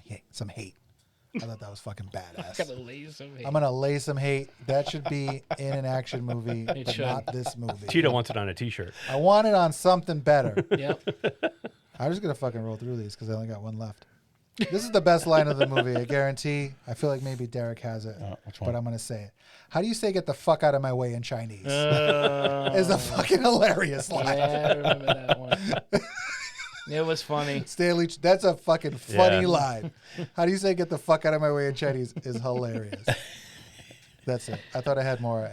hate." I thought that was fucking badass. Gotta lay some hate. I'm gonna lay some hate. That should be in an action movie, but should. not this movie. Tito wants it on a T-shirt. I want it on something better. Yep. I'm just gonna fucking roll through these because I only got one left. This is the best line of the movie, I guarantee. I feel like maybe Derek has it, which one? but I'm gonna say it. How do you say "get the fuck out of my way" in Chinese? It's a fucking hilarious line. Yeah, I remember that one. It was funny. Stanley, that's a fucking funny Yeah. line. How do you say "get the fuck out of my way" in Chinese? Is hilarious. That's it. I thought I had more.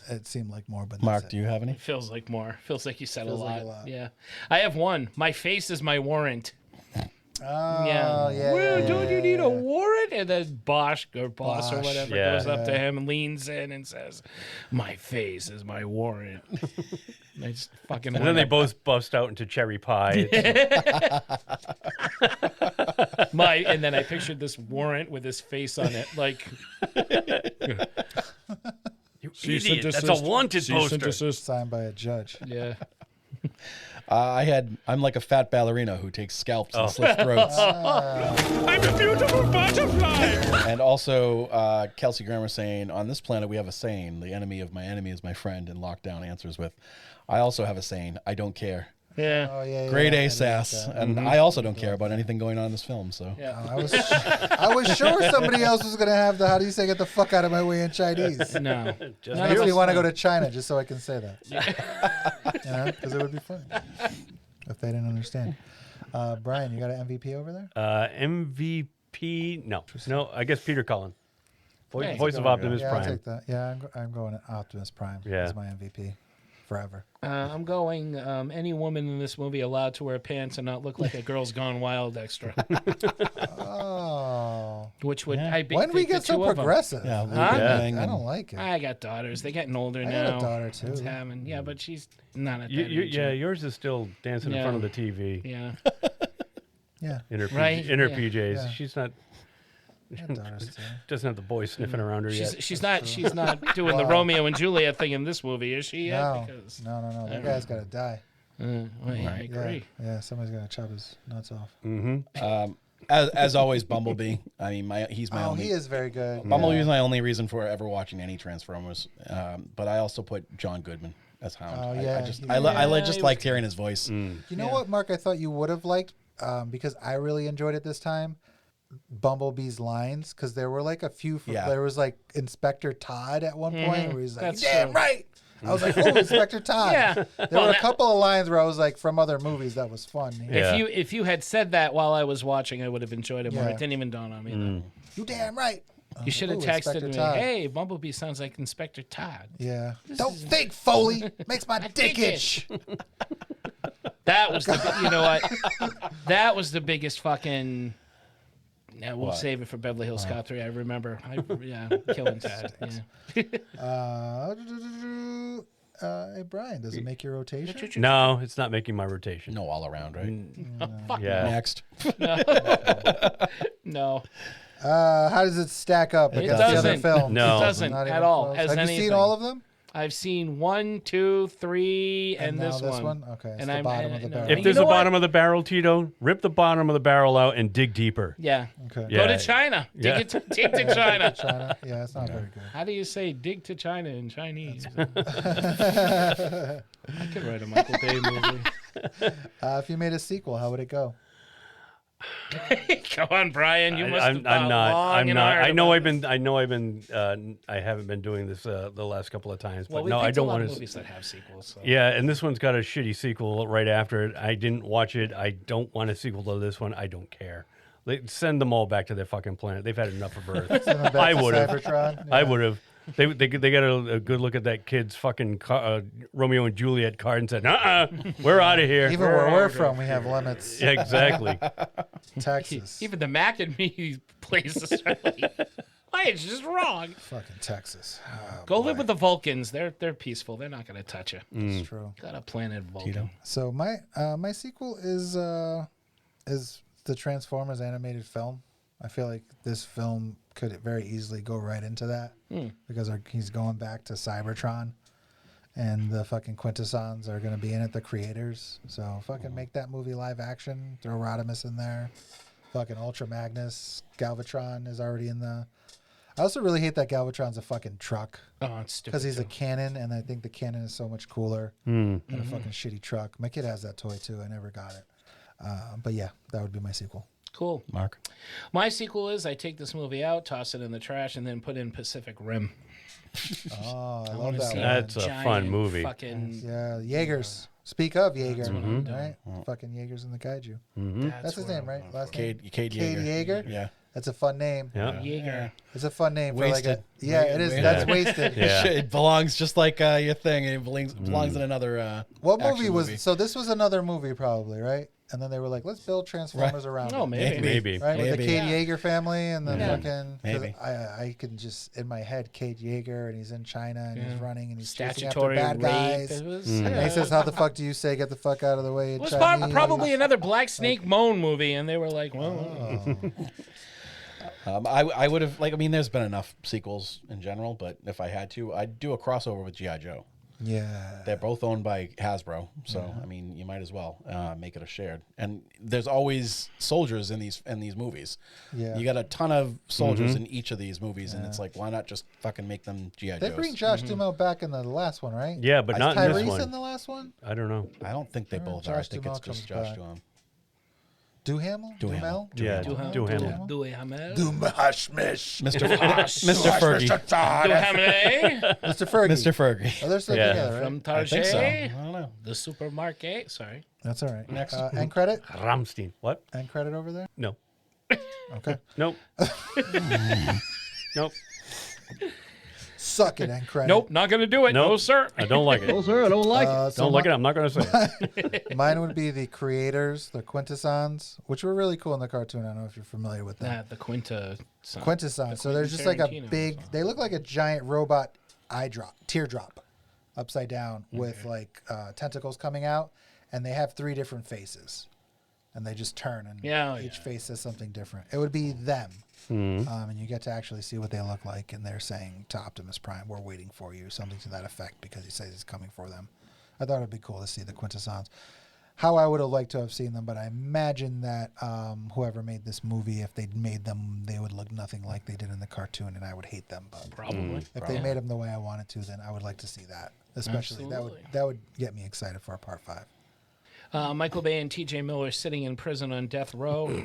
It seemed like more, but Mark, that's do it. you have any? Feels like more. Feels like you said Feels a like lot. a lot. Yeah. I have one. My face is my warrant. Oh, Yeah. yeah. Well, yeah, don't you yeah, need yeah. a warrant? And then Bosch or Bosch. whatever Yeah. goes up to him and leans in and says, "My face is my warrant." And I just fucking. And then they both bust out into cherry pie. And then I pictured this warrant with his face on it, like. Idiot. That's a wanted poster. Signed by a judge. Yeah. I'm like a fat ballerina who takes scalps and slits throats. I'm a beautiful butterfly. And also, Kelsey Grammer saying, on this planet we have a saying, the enemy of my enemy is my friend, and Lockdown answers with, I also have a saying, I don't care. Yeah. Oh, yeah. Grade A sass. And I also don't care about anything going on in this film, so. Yeah. I was sure somebody else was going to have the, how do you say, get the fuck out of my way in Chinese. No. Just Makes me want to go to China just so I can say that. Because it would be fun if they didn't understand. Brian, you got an MVP over there? MVP, no. No, I guess Peter Cullen. Voice of Optimus I'll Prime. take that. Yeah, I'm going Optimus Prime as my MVP forever. I'm going any woman in this movie allowed to wear pants and not look like a Girls Gone Wild extra. Oh. Which would I be? When we get so progressive? Yeah, I don't like it. I got daughters. They're getting older I now. got a daughter too. Yeah, but she's not at that age. Yeah, yours is still dancing in front of the TV. Yeah. Yeah. In her, Right? in her Yeah. PJs. Yeah. She's not. Daughters too. Doesn't have the boy sniffing around her yet. She's not doing the Romeo and Juliet thing in this movie, is she? No, Yet? Because, no. That guy's got to die. I agree. Yeah, somebody's got to chop his nuts off. Mm-hmm. As always, Bumblebee. I mean, he's my only. He is very good. Bumblebee is my only reason for ever watching any Transformers. But I also put John Goodman as Hound. Oh, yeah. I just liked hearing his voice. You know what, Mark? I thought you would have liked because I really enjoyed it this time. Bumblebee's lines, because there were like a few. There was like Inspector Todd at one point where he's like, That's "Damn true. right." I was like, "Oh, Inspector Todd." Yeah. There were a couple of lines where I was like, from other movies, that was fun. Yeah. If you had said that while I was watching, I would have enjoyed it more. Yeah. It didn't even dawn on me. Though. You damn right. You should have Ooh, texted Inspector me, Todd. "Hey, Bumblebee sounds like Inspector Todd." Yeah. Don't think, Foley. Makes my dick itch. That was you know what? That was the biggest fucking. Yeah, we'll save it for Beverly Hills Cop 3. I remember. Killing Tad. Yeah. Hey, Brian, does it make your rotation? No, it's not making my rotation. No, all around, right? Fuck Yeah. Next. no. How does it stack up It against the other doesn't. films? No. It doesn't Not at even all. close. As Have you anything. seen all of them? I've seen 1, 2, 3, and now this one. Okay, it's And the I'm bottom of the barrel. If You there's know a what? bottom of the barrel, Tito, rip the bottom of the barrel out and dig deeper. Yeah. Okay. Yeah. Go to China. Yeah. Dig to China. China. Yeah, it's not very good. How do you say dig to China in Chinese? I could write a Michael Bay movie. If you made a sequel, how would it go? Go on, Brian. You must have I'm thought not. long I'm and not. hard I know. about I've been. I haven't been doing this the last couple of times. Well, But we no, I picked don't a lot want of to. movies that have sequels. So. Yeah, and this one's got a shitty sequel right after it. I didn't watch it. I don't want a sequel to this one. I don't care. Send them all back to their fucking planet. They've had enough of Earth. Send them back I to would have. Cybertron? I Yeah. would have. They got a good look at that kid's fucking Romeo and Juliet card and said, we're out of here. Even where we're from, we have limits. Yeah, exactly. Texas. Even the Mac and Me places. Why it's just wrong. Fucking Texas. Oh, Go live with the Vulcans. They're peaceful. They're not going to touch you. That's true. Got a planet Vulcan. So my sequel is the Transformers animated film. I feel like this film could very easily go right into that because he's going back to Cybertron, and the fucking Quintessons are going to be in it, the creators. So fucking make that movie live action. Throw Rodimus in there. Fucking Ultra Magnus. Galvatron is already in the. I also really hate that Galvatron's a fucking truck. Oh, it's stupid. Because he's a too. cannon, and I think the cannon is so much cooler than a fucking shitty truck. My kid has that toy too. I never got it. But yeah, that would be my sequel. Cool. Mark. My sequel is I take this movie out, toss it in the trash, and then put in Pacific Rim. Oh, I love wanna that see one. That's a giant fun movie. Fucking, Yeah, Jaegers. Speak of Jaeger, what I'm doing. right? Fucking Jaegers in the Kaiju. That's his where name, right? Last Cade name? Yeager. Yeager? Yeah. That's a fun name. Yeah. Jaeger. It's a fun name for like a. Wasted. Yeah, it is. Wasted. That's wasted. Yeah. It belongs just like your thing. It belongs in another. What action movie was? So this was another movie, probably, right? And then they were like, let's build Transformers around Oh, it. maybe. Maybe. Right, with the Maybe. Cade Yeager family and the Yeah. fucking. Maybe. I can just in my head Cade Yeager, and he's in China and he's running and he's chasing after Statutory bad rape. guys. It was, And he says, "How the fuck do you say get the fuck out of the way?" In it was Chinese? probably another Black Snake Moan movie, and they were like, well, I would have there's been enough sequels in general, but if I had to, I'd do a crossover with G.I. Joe. Yeah. They're both owned by Hasbro, so you might as well make it a shared. And there's always soldiers in these movies. Yeah. You got a ton of soldiers in each of these movies, and it's like, why not just fucking make them G.I. Joes? They bring Josh Duhamel back in the last one, right? Yeah, but not in this Tyrese one. in the last one? I don't know. I don't think they both are. I think it's just Josh Duhamel. Duhamel? Duhamel. Yeah, Duhamel. Duhamel. Dumashmish. Mr. Fergie. Duhamel. Mr. Fergie. Mr. Fergie. Oh, they're still together, right? From I think so. Target. I don't know. The supermarket. Sorry. That's all right. Next. End credit? Ramstein. What? End credit over there? No. Okay. Nope. Nope. Suck it, end credit. Nope, not going to do it. Nope. No, sir. I don't like it. No, sir, I don't like it. So Don't like it. I'm not going to say it. Mine would be the creators, the Quintessons, which were really cool in the cartoon. I don't know if you're familiar with them. The Quinta. Quintessons. So they're just like a big, they look like a giant robot teardrop upside down with like tentacles coming out. And they have 3 different faces. And they just turn and each face says something different. It would be them. And you get to actually see what they look like. And they're saying to Optimus Prime, we're waiting for you. Something to that effect because he says he's coming for them. I thought it would be cool to see the Quintessons. How I would have liked to have seen them, but I imagine that whoever made this movie, if they'd made them, they would look nothing like they did in the cartoon, and I would hate them. But Probably. if they made them the way I wanted to, then I would like to see that. Especially that would get me excited for a part 5. Michael Bay and T.J. Miller sitting in prison on death row.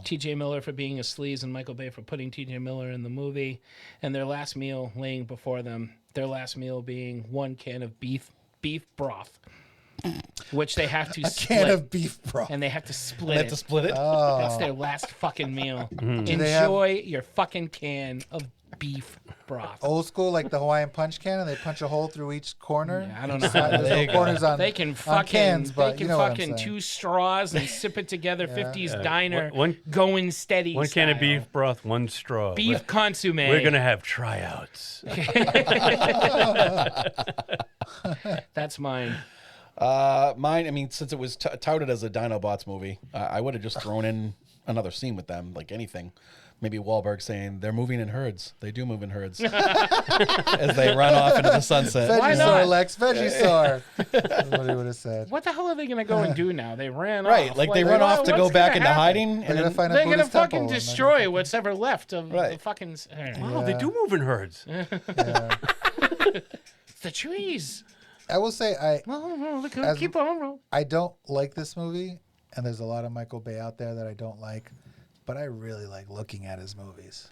T.J. Miller for being a sleaze and Michael Bay for putting T.J. Miller in the movie. And their last meal laying before them. Their last meal being 1 can of beef broth, which they have to split. A can of beef broth. And they have to split They have to split it? Oh. That's their last fucking meal. they Enjoy your fucking can of beef broth. Old school, like the Hawaiian punch can, and they punch a hole through each corner. I don't know. There's no corners on, They can on fucking cans, but they can you know what I'm fucking saying. 2 straws and sip it together. 50s diner, One- going steady. 1 can of style. beef broth, 1 straw. Beef consomme. We're going to have tryouts. That's mine. Mine, since it was touted as a Dinobots movie, I would have just thrown in another scene with them, like anything. Maybe Wahlberg saying they're moving in herds. They do move in herds as they run off into the sunset. Vegisaur, Lex, Vegisaur. That's what he would have said. What the hell are they going to go and do now? They ran Right, off. like they run off to go back into hiding. They're going to find a They're going to Buddhist temple fucking and they're destroy what's ever left of the Right. fucking... Wow, they do move in herds. It's the trees. I will say, Keep on. I don't like this movie, and there's a lot of Michael Bay out there that I don't like, but I really like looking at his movies.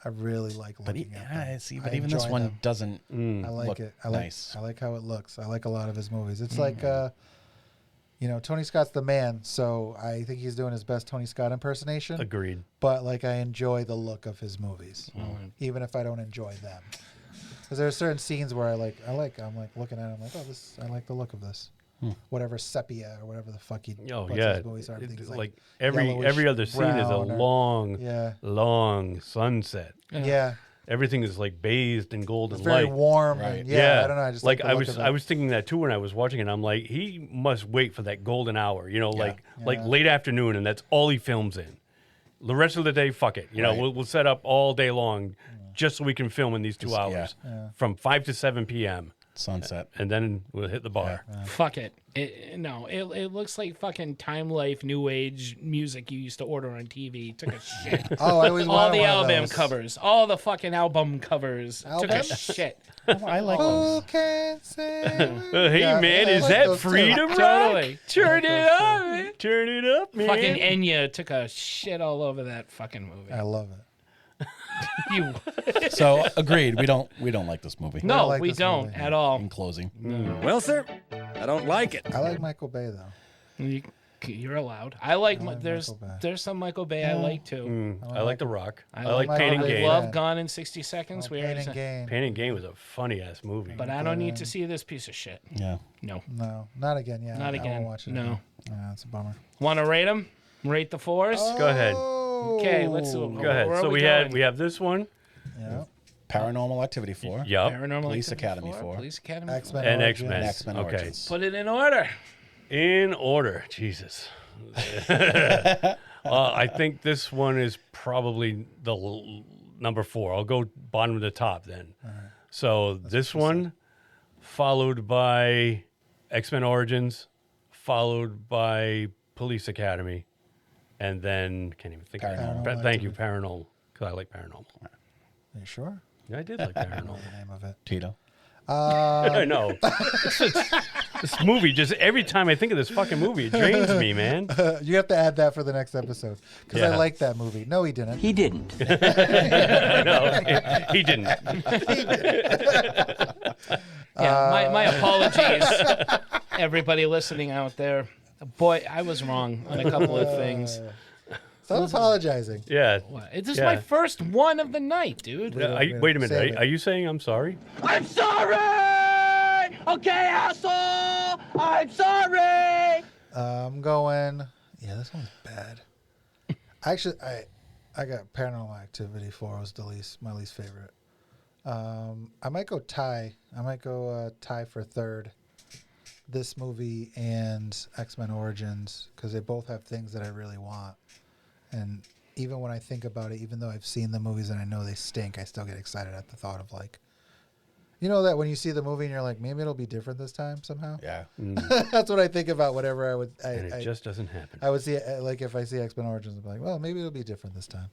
I really like looking at them. But I even this enjoy one them. doesn't I like look it. I like, nice. I like how it looks. I like a lot of his movies. It's like, Tony Scott's the man, so I think he's doing his best Tony Scott impersonation. Agreed. But like, I enjoy the look of his movies, even if I don't enjoy them. Because there are certain scenes where I'm like looking at it, I'm like, oh, I like the look of this. Whatever sepia or whatever the fuck he. Oh puts yeah, his movies are, everything's like every yellowish other scene is a brown or- long sunset. Yeah. Everything is like bathed in golden It's very light. warm. Right. And, I don't know. I just like the I look was of it. I was thinking that too when I was watching it. I'm like, he must wait for that golden hour, like late afternoon, and that's all he films in. The rest of the day, fuck it. We'll set up all day long just so we can film in these 2 hours from 5 to 7 p.m. Sunset, and then we'll hit the bar. Fuck it. It looks like fucking Time Life New Age music you used to order on TV. Took a shit. Oh, I always all wanted the one of album those. covers, all the fucking album covers took a shit. I like Who those. can say? Hey Yeah, man, I is like that those too. freedom rock? Totally. Turn it up, man. Turn it up, man. Fucking Enya took a shit all over that fucking movie. I love it. You. So agreed. We don't like this movie. No, like we this don't movie. at all. In closing, Well, sir, I don't like it. I like Michael Bay though. You're allowed. I like. I like there's Michael Bay. there's some Michael Bay I like too. I like The Rock. I like like Pain and Michael Bay. Gain. Love Yeah. Gone in 60 Seconds. We Pain already and said. Gain. Pain and Gain was a funny ass movie. But I don't need to see this piece of shit. yeah. No. No, not again. Yeah, Not I again. won't watch it. No. again. Yeah, it's a bummer. Want to rate them? Rate the fours? Go ahead. Okay, let's Oh. Go ahead. Where are So we we going? have this one. Yeah. Paranormal Activity 4. Yup. Paranormal Police Activity Academy 4. Police Academy X-Men 4. And Origins. X-Men. X-Men Okay. Origins. Put it in order. In order. Jesus. I think this one is probably the number 4. I'll go bottom to top then. All right. So this one, followed by X-Men Origins, followed by Police Academy, and then can't even think Paranormal of it. Thank you, Paranormal, because I like Paranormal. Are you sure? Yeah, I did like Paranormal. The name of it. Tito. I know. This movie, just every time I think of this fucking movie, it drains me, man. You have to add that for the next episode because I Yeah. like that movie. No, he didn't. He didn't. No, he didn't. Yeah, my apologies, everybody listening out there. Boy, I was wrong on a couple of things. Stop apologizing. Yeah. This is my first one of the night, dude. Wait a minute. Are you saying I'm sorry? I'm sorry! Okay, asshole! I'm sorry! I'm going. Yeah, this one's bad. Actually, I got Paranormal Activity 4 was my least favorite. I might go tie. I might go tie for third. This movie and X-Men Origins, because they both have things that I really want. And even when I think about it, even though I've seen the movies and I know they stink, I still get excited at the thought of like, you know, that when you see the movie and you're like, maybe it'll be different this time somehow. Yeah. That's what I think about whenever I would. And it just doesn't happen. I would see like if I see X-Men Origins, I'd be like, well, maybe it'll be different this time.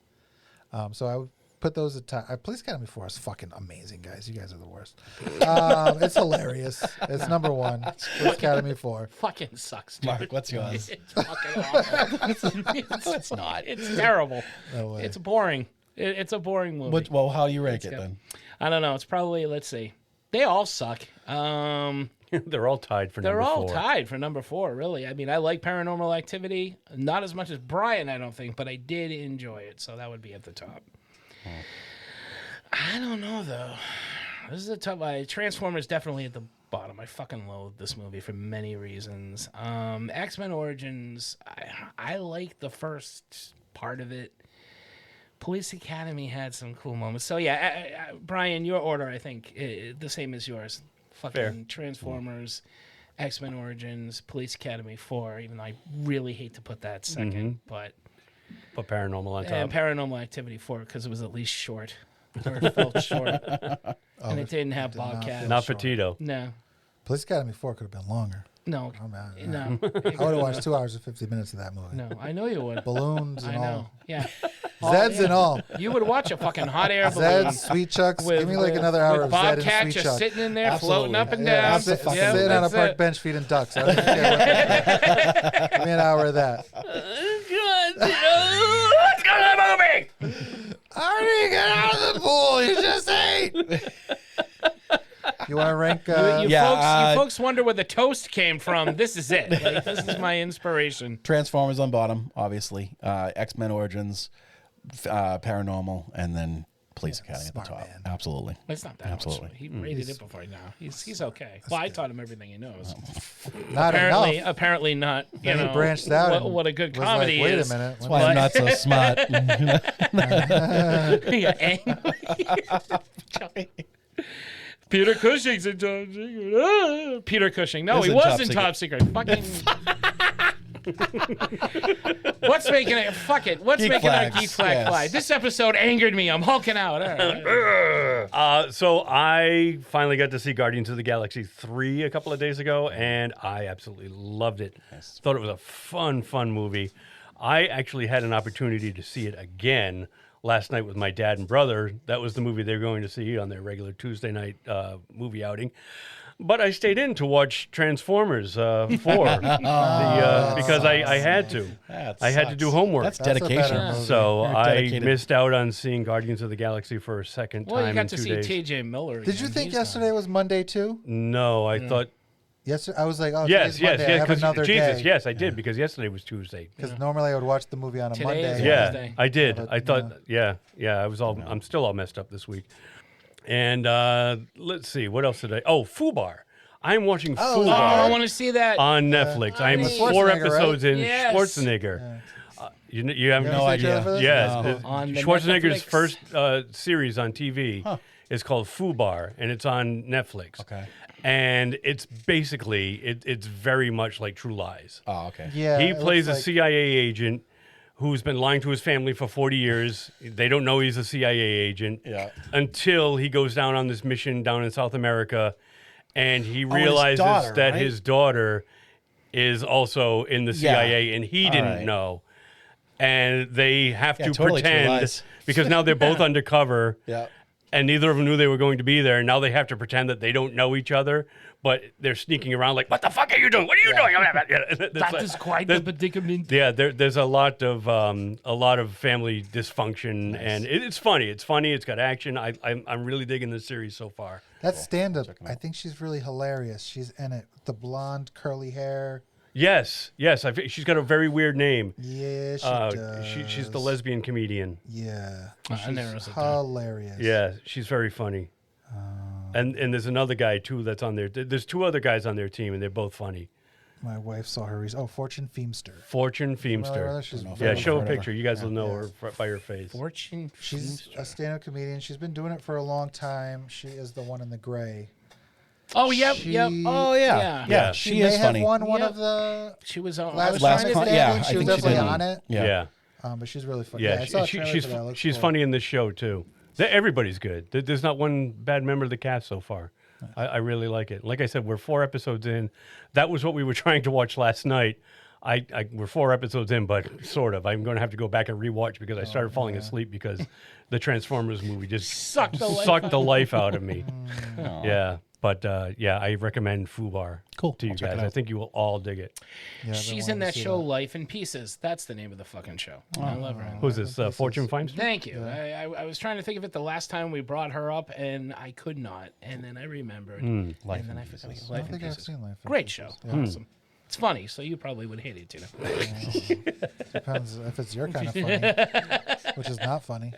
So I would put those at time. Police Academy 4 is fucking amazing, guys. You guys are the worst. It's hilarious. It's number 1. Police Academy 4. Fucking sucks, dude. Mark, what's yours? It's fucking awful. It's not. It's terrible. No way. It's boring. It's a boring movie. Well, how do you rank it then? I don't know. It's probably, let's see. They all suck. They're all tied for number 4. They're all tied for number 4, really. I mean, I like Paranormal Activity. Not as much as Brian, I don't think, but I did enjoy it. So that would be at the top. I don't know, though. This is a tough one. Transformers definitely at the bottom. I fucking loathe this movie for many reasons. X-Men Origins, I like the first part of it. Police Academy had some cool moments. So, yeah, Brian, your order, I think, the same as yours. Fucking Fair. Transformers, X-Men Origins, Police Academy 4, even though I really hate to put that second, but... Put Paranormal on top. And Paranormal Activity 4, because it was at least short. Or it felt short. And it didn't have Bobcat. Not for Tito. No. Police Academy 4 could have been longer. No. No. I would have watched 2 hours and 50 minutes of that movie. No, I know you would. Balloons and I know. all. Yeah. Zeds and all. You would watch a fucking hot air balloon. Zeds, Sweet Chucks. Give me like another hour of Zed Bobcat and Sweet just Chuck. sitting in there, Absolutely. floating up and Yeah, down. I'm sitting on a park bench feeding ducks. I don't even care what give me an hour of that. Let's go to the movie! I didn't get out of the pool. You just ate. You want to rank? You folks wonder where the toast came from. This is it. Like, this is my inspiration. Transformers on bottom, obviously. X-Men Origins, Paranormal, and then Police Academy at the top. Man. Absolutely. It's not that Absolutely. much. He rated it before now. He's okay. Well, I taught him everything he knows. Not apparently, enough. apparently not. You Then he know, branched out. What a good was comedy like, Wait is. a minute. That's why I'm not so smart. Yeah, angry. Peter Cushing's in Top Secret. Peter Cushing. No, he was in Top Secret. Fucking. What's making it? Fuck it. What's Geek making flags, our geek flag yes. fly? This episode angered me. I'm hulking out. All right. So I finally got to see Guardians of the Galaxy 3 a couple of days ago, and I absolutely loved it. Thought it was a fun movie. I actually had an opportunity to see it again last night with my dad and brother. That was the movie they were going to see on their regular Tuesday night movie outing. But I stayed in to watch Transformers 4 because I had to. I had to do homework. That's dedication. So You're I dedicated. missed out on seeing Guardians of the Galaxy for a second Well, you time got in to 2 see days. T.J. Miller. Did you again. think He's yesterday was Monday too? No, I thought. Yesterday, I was like, oh, Yes, today's Monday. I have another Jesus, day. yes, I did because yesterday was Tuesday. Because normally I would watch the movie on a Today Monday. is Yeah, Wednesday. I did. But, I thought, yeah, I was all. I'm still all messed up this week. And let's see, what else did I? Oh, Fubar. I'm watching Oh, Fubar I want to see that. on Netflix. I'm With 4 Schwarzenegger, episodes in. Yes. Schwarzenegger. You have You No ever see a trailer idea. for this? Yes, No. On the Schwarzenegger's Netflix. first series on TV is called Fubar, and it's on Netflix. Okay. And it's basically it's very much like True Lies. Oh, okay. Yeah, He it plays a looks like- CIA agent who's been lying to his family for 40 years. They don't know he's a CIA agent until he goes down on this mission down in South America, and he realizes that his daughter is also in the CIA, and he didn't know. And they have to pretend, because now they're both undercover, and neither of them knew they were going to be there, and now they have to pretend that they don't know each other, but they're sneaking around like, what the fuck are you doing? What are you doing? That is quite the predicament. Yeah, there's a lot of family dysfunction, and it's funny. It's funny. It's got action. I'm really digging this series so far. That stand-up, I think she's really hilarious. She's in it. The blonde, curly hair. Yes. She's got a very weird name. Yeah, she does. She's the lesbian comedian. Yeah. She's hilarious. Yeah, she's very funny. And there's another guy, too, that's on there. There's 2 other guys on their team, and they're both funny. My wife saw her. Fortune Feemster. Fortune Feemster. Yeah, show a picture. You guys will know her by her face. Fortune She's a stand-up comedian. She's been doing it for a long time. She is the one in the gray. Oh, yep. Oh, yeah. She is funny. She may have won one of the... She was on... Last con, yeah. She was definitely on it. Yeah. But she's really funny. Yeah, I saw a trailer for that. she's funny in this show, too. Everybody's good. There's not one bad member of the cast so far. I really like it. Like I said, we're 4 episodes in. That was what we were trying to watch last night. We're 4 episodes in, but sort of. I'm going to have to go back and rewatch because I started falling asleep because the Transformers movie just sucked the life out of me. Yeah. But I recommend Fubar to you guys. I think you will all dig it. Yeah, she's in that show Life in Pieces. That's the name of the fucking show. I love her. Who's this? Fortune Feimster? Thank you. Yeah. I was trying to think of it the last time we brought her up, and I could not. And then I remembered. Life in Pieces. Life in Pieces. I've seen Life in Great Pieces. show. Yeah. Awesome. It's funny, so you probably would hate it too. Depends if it's your kind of funny, which is not funny.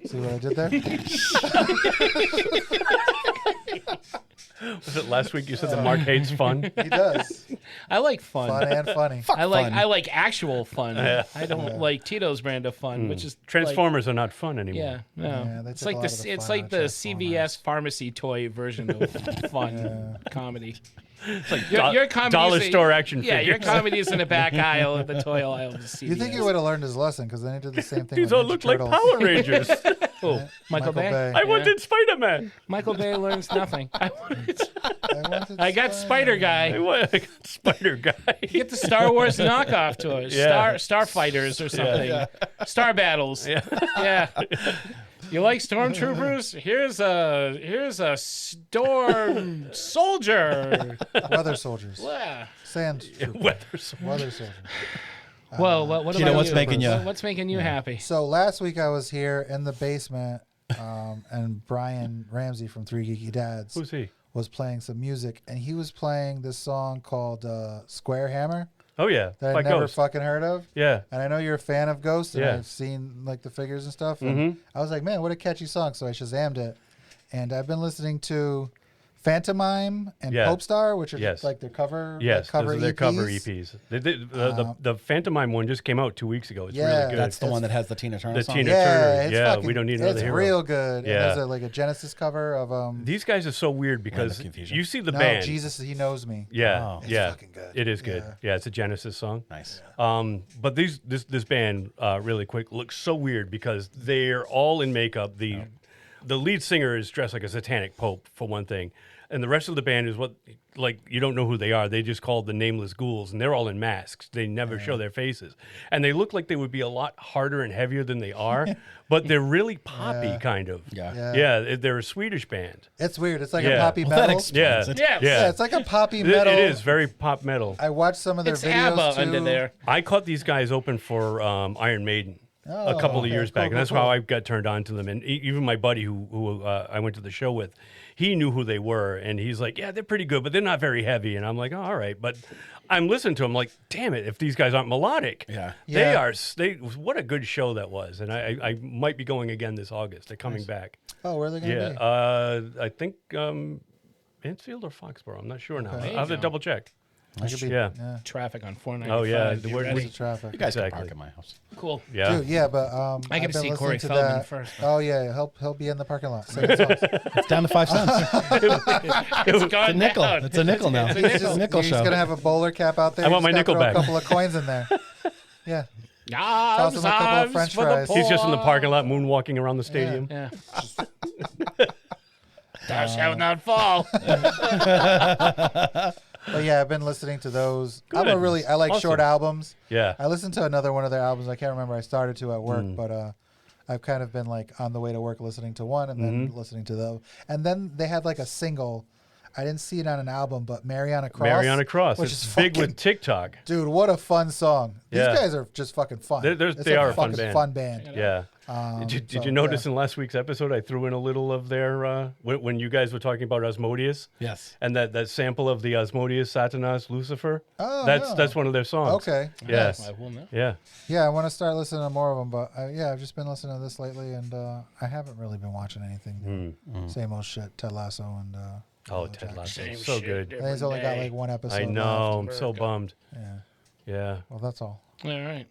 See what I did there? Was it last week you said that Mark hates fun? He does. I like fun. Fun and funny. I like actual fun. I don't like Tito's brand of fun, which is Transformers are not fun anymore. Yeah, no. Yeah, It's like the CVS pharmacy toy version of fun comedy. It's like your comedy dollar store action figures. Yeah, your comedy is in the back aisle of the toy aisle of the CVS. You think he would have learned his lesson because then he did the same thing. These with all Ninja look like Turtles. Power Rangers. Michael Bay? I wanted Spider-Man. Michael Bay learns nothing. I got Spider Guy. I got Spider Guy. Get the Star Wars knockoff toys. Star Fighters or something. Star Battles. Yeah. You like stormtroopers? Here's a storm soldier. Weather soldiers. Yeah. Sand troopers. Weather soldiers. Weather soldiers. Well, what Tino, about what's you? making you? What's making you happy? So last week I was here in the basement, and Brian Ramsey from Three Geeky Dads Who's he? was playing some music, and he was playing this song called Square Hammer Oh yeah, that by I'd never Ghost. fucking heard of. Yeah. And I know you're a fan of Ghost, and Yeah. I've seen like the figures and stuff. And I was like, man, what a catchy song! So I Shazammed it, and I've been listening to Phantomime and Yeah. Popestar, which are Yes. like their cover, Yes, cover those are their EPs. cover EPs. The Phantomime one just came out 2 weeks ago. It's Yeah. really good. That's the one that has the Tina Turner The song. Tina Yeah, Turner. it's Yeah, fucking, we don't need another it's hero. real good. Yeah. And there's like a Genesis cover of These guys are so weird because confusion. you see the no, band. Jesus, He Knows Me. Yeah, Oh. It's yeah, fucking good. it is good. Yeah. Yeah, it's a Genesis song. Nice. But this band, really quick, looks so weird because they're all in makeup. The lead singer is dressed like a satanic pope for one thing, and the rest of the band is like you don't know who they are. They just called the Nameless Ghouls, and they're all in masks. They never show their faces, and they look like they would be a lot harder and heavier than they are, but they're really poppy kind of. Yeah, they're a Swedish band. It's weird. It's like a Yeah. poppy Well, that metal. explains it. Yeah, it's like a poppy metal. It is very pop metal. I watched some of their It's videos ABBA too. under there. I caught these guys open for Iron Maiden a couple of years back, and that's how I got turned on to them. And even my buddy who I went to the show with, he knew who they were, and he's like, "Yeah, they're pretty good, but they're not very heavy." And I'm like, "Oh, all right," but I'm listening to them like, "Damn it, if these guys aren't melodic, Yeah. they are." What a good show that was, and I might be going again this August. They're coming back. Oh, where are they going to be? I think Mansfield or Foxborough. I'm not sure now. Okay. I'll have to double check. I could be, Yeah. Traffic on 495. Oh yeah, You we're- ready? we- traffic. You guys can Exactly. park at my house. Cool. yeah. Dude, yeah, but I I've gotta been see listening Corey to Feldman that. first. Oh yeah, he'll be in the parking lot. Sing his songs. It's down to 5 cents. It's gone It's a nickel. down. It's a nickel now. It's a It's nickel. a nickel He's show. gonna have a bowler cap out there. I want He's my gotta nickel throw back. A couple of coins in there. Yeah. Toss him a couple of French fries. He's just in the parking lot moonwalking around the stadium. Yeah. Thou shalt not fall. But yeah, I've been listening to those. Good. I like Awesome. short albums. Yeah. I listened to another one of their albums. I can't remember. I started to at work, but I've kind of been like on the way to work listening to one and then listening to the. And then they had like a single. I didn't see it on an album, but Mariana Cross. Mariana Cross. Which It's is big fucking, with TikTok. Dude, what a fun song. Yeah. These guys are just fucking fun. They are a fun fucking band. fun band. Yeah. Did you notice in last week's episode I threw in a little of their when you guys were talking about Asmodeus? Yes. And that sample of the Asmodeus, Satanas, Lucifer. Oh, that's one of their songs. Okay. Yeah. Nice. I will know. Yeah. Yeah, I want to start listening to more of them, but I've just been listening to this lately, and I haven't really been watching anything. Same old shit, Ted Lasso and. Oh, Ted Lasso, Same so shit, good. I think it's only got like one episode. I know. left. I'm so bummed. Yeah. Yeah. Well, that's all. All right.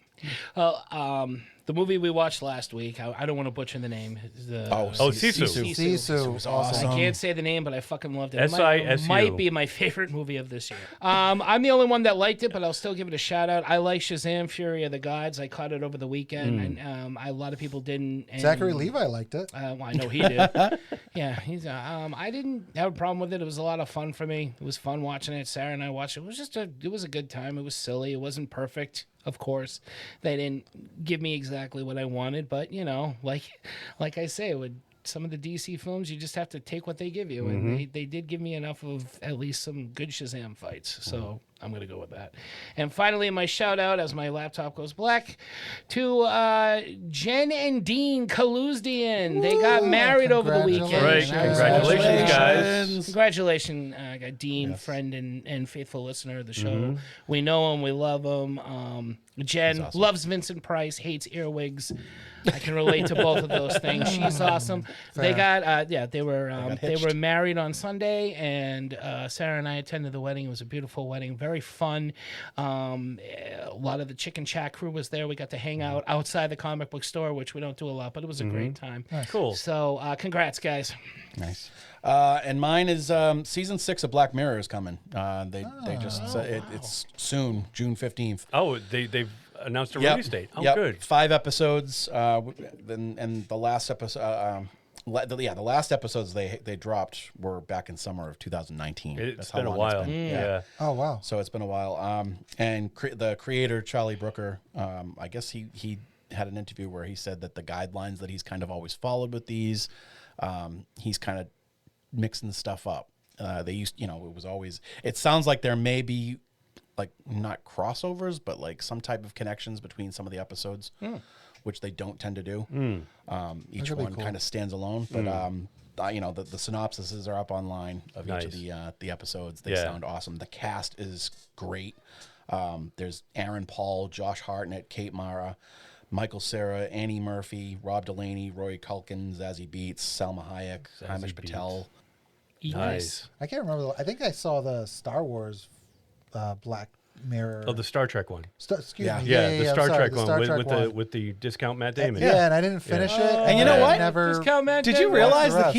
Well, the movie we watched last week, I don't want to butcher the name. Sisu. Sisu was awesome. I can't say the name, but I fucking loved it. S-I-S-U. It might be my favorite movie of this year. I'm the only one that liked it, but I'll still give it a shout out. I like Shazam! Fury of the Gods. I caught it over the weekend, and a lot of people didn't. And, Zachary Levi liked it. Well, I know he did. Yeah, he's. I didn't have a problem with it. It was a lot of fun for me. It was fun watching it. Sarah and I watched it. It was a good time. It was silly. It wasn't perfect. Of course, they didn't give me exactly what I wanted, but like I say, with some of the DC films, you just have to take what they give you, and they did give me enough of at least some good Shazam fights, so I'm gonna go with that. And finally, my shout out as my laptop goes black to Jen and Dean Kaluzdian. They got married over the weekend. Right, congratulations, guys. Congratulations, Dean, friend and faithful listener of the show. We know him, we love him. Jen awesome. loves Vincent Price, hates earwigs. I can relate to both of those things. She's awesome. They got they were married on Sunday, and Sarah and I attended the wedding. It was a beautiful wedding, very fun. A lot of the Chicken Chat crew was there. We got to hang out outside the comic book store, which we don't do a lot, but it was a great time. Nice. Cool. So congrats, guys. Nice. And mine is season 6 of Black Mirror is coming. They just it's soon, June 15th. Oh, they've announced a release date. Oh, good. 5 episodes. And the last episode. The last episodes they dropped were back in summer of 2019. It's That's how been a long while. been. Yeah. Oh wow. So it's been a while. And the creator Charlie Brooker, I guess he had an interview where he said that the guidelines that he's kind of always followed with these, he's kind of mixing stuff up. They used, it was always. It sounds like there may be, like, not crossovers, but like some type of connections between some of the episodes, which they don't tend to do. Each one kind of stands alone, but the synopsises are up online of each of the episodes. They sound awesome. The cast is great. There's Aaron Paul, Josh Hartnett, Kate Mara, Michael Cera, Annie Murphy, Rob Delaney, Roy Culkin, Zazie Beetz, Salma Hayek, Hamish Patel. Nice. I can't remember. I think I saw the Star Wars Black Mirror. Oh, the Star Trek one. Excuse me. The Star Trek the one Star with Trek one. with the discount Matt Damon. Yeah, and I didn't finish it. And you know what? Never. Did you realize the that rest.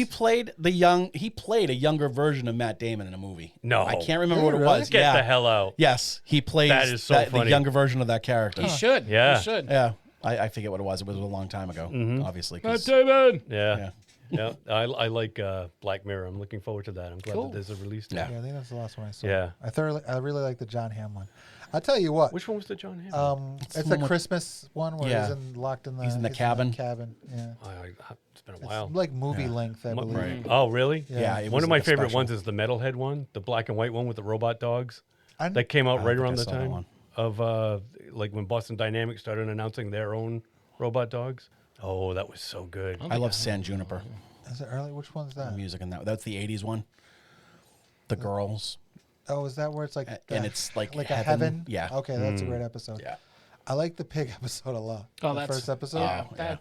he played a younger version of Matt Damon in a movie? No. I can't remember what it Really? was. Get the hell out. Yes, he plays That is so the funny. younger version of that character. He should. Yeah. He should. Yeah, I forget what it was. It was a long time ago, obviously. 'cause- Matt Damon. Yeah. Yeah. I like Black Mirror. I'm looking forward to that. I'm glad that there's a release date. Yeah, I think that's the last one I saw. Yeah. I really like the John Hamm one. I'll tell you what. Which one was the John Hamm? It's the Christmas one where Yeah. he's in the cabin. Yeah. It's been a while. It's like movie length, I believe. Right. Oh, really? Yeah, it One was of my like a favorite special. ones is the Metalhead one, the black and white one with the robot dogs. I- That came out I right don't around think the I saw that time one. of like when Boston Dynamics started announcing their own robot dogs. Oh, that was so good. I love San Juniper. Is it early? Which one's The that? music in that. That's the '80s one. The girls. Oh, is that where it's like And it's like a heaven? heaven? Yeah. Okay, that's a great episode. Yeah. I like the pig episode a lot. Oh, the that's first episode. Yeah.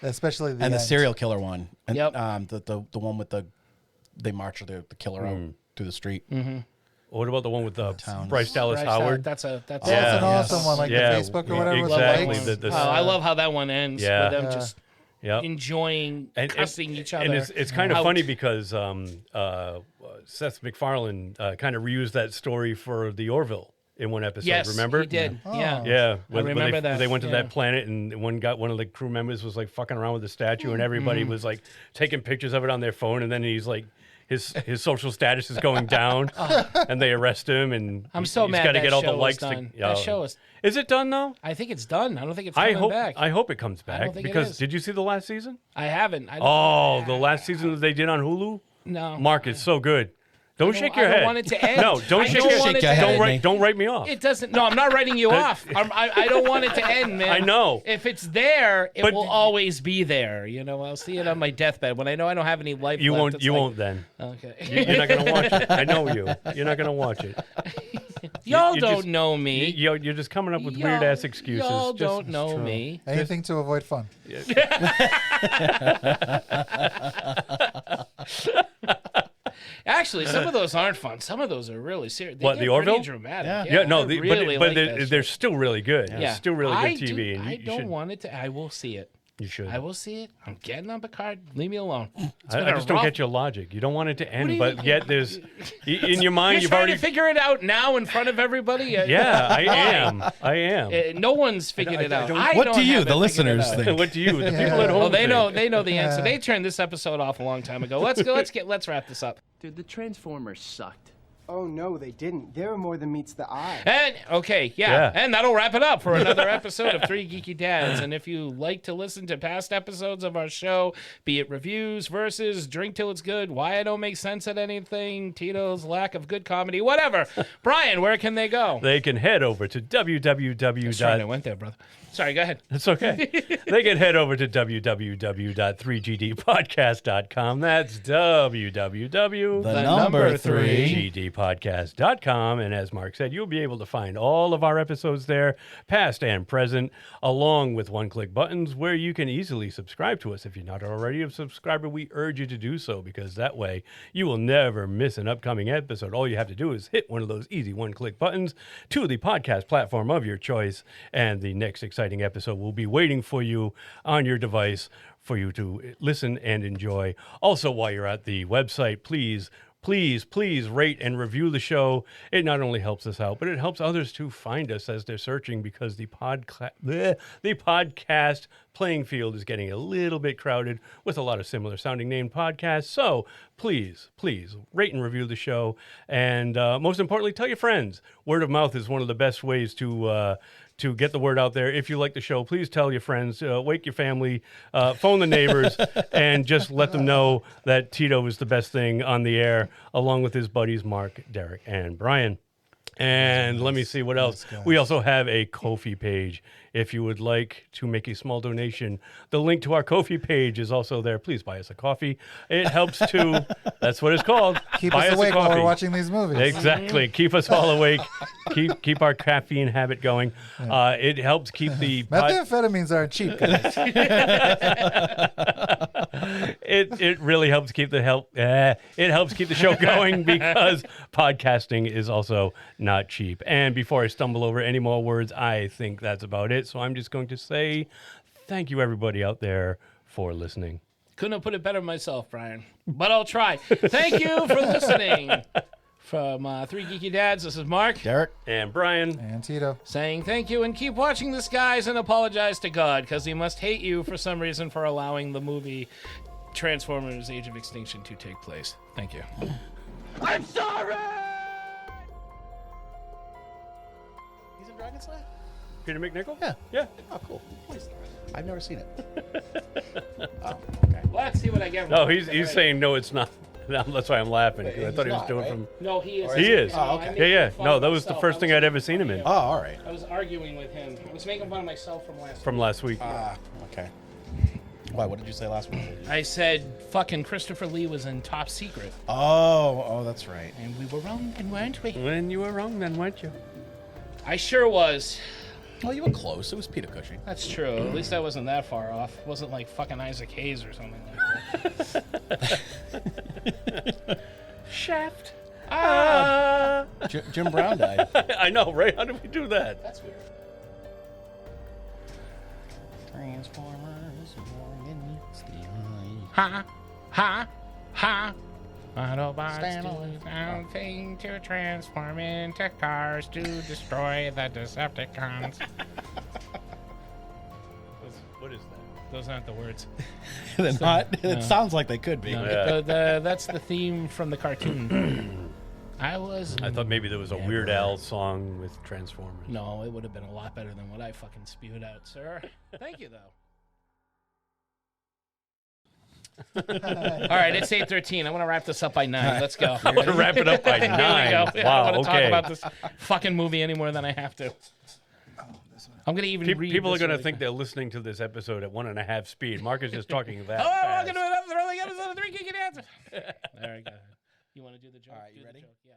Especially the And the end. serial killer one. And, Yep. the one with they march the killer out through the street. What about the one with the Towns. Bryce Dallas Bryce, Howard? that's That's Yeah. an awesome one, like Yeah, the Facebook or whatever. exactly. With the The- likes. I love how that one ends Yeah. with them just Yeah. enjoying cussing each other. And it's kind of out. funny because Seth MacFarlane kind of reused that story for the Orville in one episode. Yes, remember? he did. Yeah. Yeah, I remember that. They went to yeah. that planet, and one of the crew members was like fucking around with the statue, and everybody was like taking pictures of it on their phone, and then he's like, his social status is going down, and they arrest him, and I'm so he's mad got to that get all the show likes. is done. To, That show is. Is it done though? I think it's done. I don't think it's coming back. I hope it comes back don't think it because is. did you see the last season? I haven't. I don't, The last season that they did on Hulu. No. Mark, it's so good. Don't shake your I head. don't want it to end. No, don't I shake don't your want head. it to end. Don't write me off. It doesn't. No, I'm not writing you off. I don't want it to end, man. I know. If it's there, it But- will always be there. You know, I'll see it on my deathbed when I know I don't have any life You left. won't. it's You like, won't then. Okay. You're not gonna watch it. I know you. You're not gonna watch it. Y'all You don't just- know me. You're just coming up with weird ass excuses. Y'all Just- don't know me. Anything to avoid fun. Actually, some of those aren't fun. Some of those are really serious. They What, get the pretty Orville? dramatic. Yeah. No. I But really like that they're shit. still really good. Yeah. It's still really I good TV. Do, and I you don't should. want it to. I will see it. You should. I will see it. I'm getting on Picard. Leave me alone. It's I been a just don't rough- get your logic. You don't want it to do end, you but mean? yet there's in your mind You're you've trying already. to figure it out now in front of everybody. Yeah, I am. I am. No one's figured it out. I What don't do you, have the it figured listeners, out. think? What do you, the people at home? Oh, they know. think? They know the answer. They turned this episode off a long time ago. Let's go. Let's wrap this up. Dude, the Transformers sucked. Oh, no, they didn't. They were more than meets the eye. And okay, Yeah. and that'll wrap it up for another episode of Three Geeky Dads. And if you like to listen to past episodes of our show, be it reviews, versus Drink Till It's Good, Why I Don't Make Sense at Anything, Tito's Lack of Good Comedy, whatever. Brian, where can they go? They can head over to That's right, I went there, brother. Sorry, go ahead. That's okay. They can head over to www.3gdpodcast.com. That's www. The number 3. GDpodcast.com. And as Mark said, you'll be able to find all of our episodes there, past and present, along with one-click buttons where you can easily subscribe to us. If you're not already a subscriber, we urge you to do so because that way you will never miss an upcoming episode. All you have to do is hit one of those easy one-click buttons to the podcast platform of your choice, and the next exciting episode will be waiting for you on your device for you to listen and enjoy. Also, while you're at the website, please rate and review the show. It not only helps us out, but it helps others to find us as they're searching because the podcast playing field is getting a little bit crowded with a lot of similar sounding named podcasts. So please rate and review the show. And most importantly, tell your friends. Word of mouth is one of the best ways to get the word out there. If you like the show, please tell your friends, wake your family, phone the neighbors, and just let them know that Tito is the best thing on the air, along with his buddies Mark, Derek, and Brian. And let me see what else. We also have a Ko-fi page. If you would like to make a small donation, the link to our Ko-fi page is also there. Please buy us a coffee. It helps to, that's what it's called. Keep buy us a awake while coffee. we're watching these movies. Exactly. Keep us all awake. Keep our caffeine habit going. It helps keep the Methamphetamines aren't cheap, guys. it really helps keep it helps keep the show going because podcasting is also not cheap. And before I stumble over any more words, I think that's about it. So I'm just going to say thank you everybody out there for listening. Couldn't have put it better myself, Brian, but I'll try. Thank you for listening. From Three Geeky Dads, this is Mark, Derek, and Brian, and Tito, saying thank you and keep watching the skies and apologize to God because he must hate you for some reason for allowing the movie Transformers Age of Extinction to take place. Thank you. I'm sorry! He's in Dragon Slayer? Peter McNichol? Yeah. Oh, cool. I've never seen it. Oh, okay. Let's see what I get. No, he's saying no, it's not. That's why I'm laughing. 'Cause I thought he was not, doing right? from. No, he is. He is. Oh, okay. Yeah. No, that was the first thing I'd ever seen him in. Oh, all right. I was arguing with him. I was making fun of myself From last week. Okay. Why? What did you say last week? I said fucking Christopher Lee was in Top Secret. Oh, that's right. And we were wrong, and weren't we? When you were wrong, then weren't you? I sure was. Well, you were close. It was Peter Cushing. That's true. At least I wasn't that far off. It wasn't like fucking Isaac Hayes or something like that. Shaft. Jim Brown died. I know, right? How did we do that? That's weird. Transformers, Ha, ha, ha. Autobots do something to transform into cars to destroy the Decepticons. What is that? Those aren't the words. They're not? It sounds like they could be. No, that's the theme from the cartoon. I thought maybe there was a Weird Al song with Transformers. No, it would have been a lot better than what I fucking spewed out, sir. Thank you, though. All right, it's 8:13. I want to wrap this up by 9. Let's go. I want to wrap it up by 9. Here we go. Wow, I don't want to okay. talk about this fucking movie any more than I have to. I'm going to even read People are this going to really think they're listening to this episode at 1.5 speed. Mark is just talking that Hello, fast. welcome to another thrilling episode of 3 Geeky Dads. There we go. You want to do the joke? All right, you do ready? The joke. Yeah.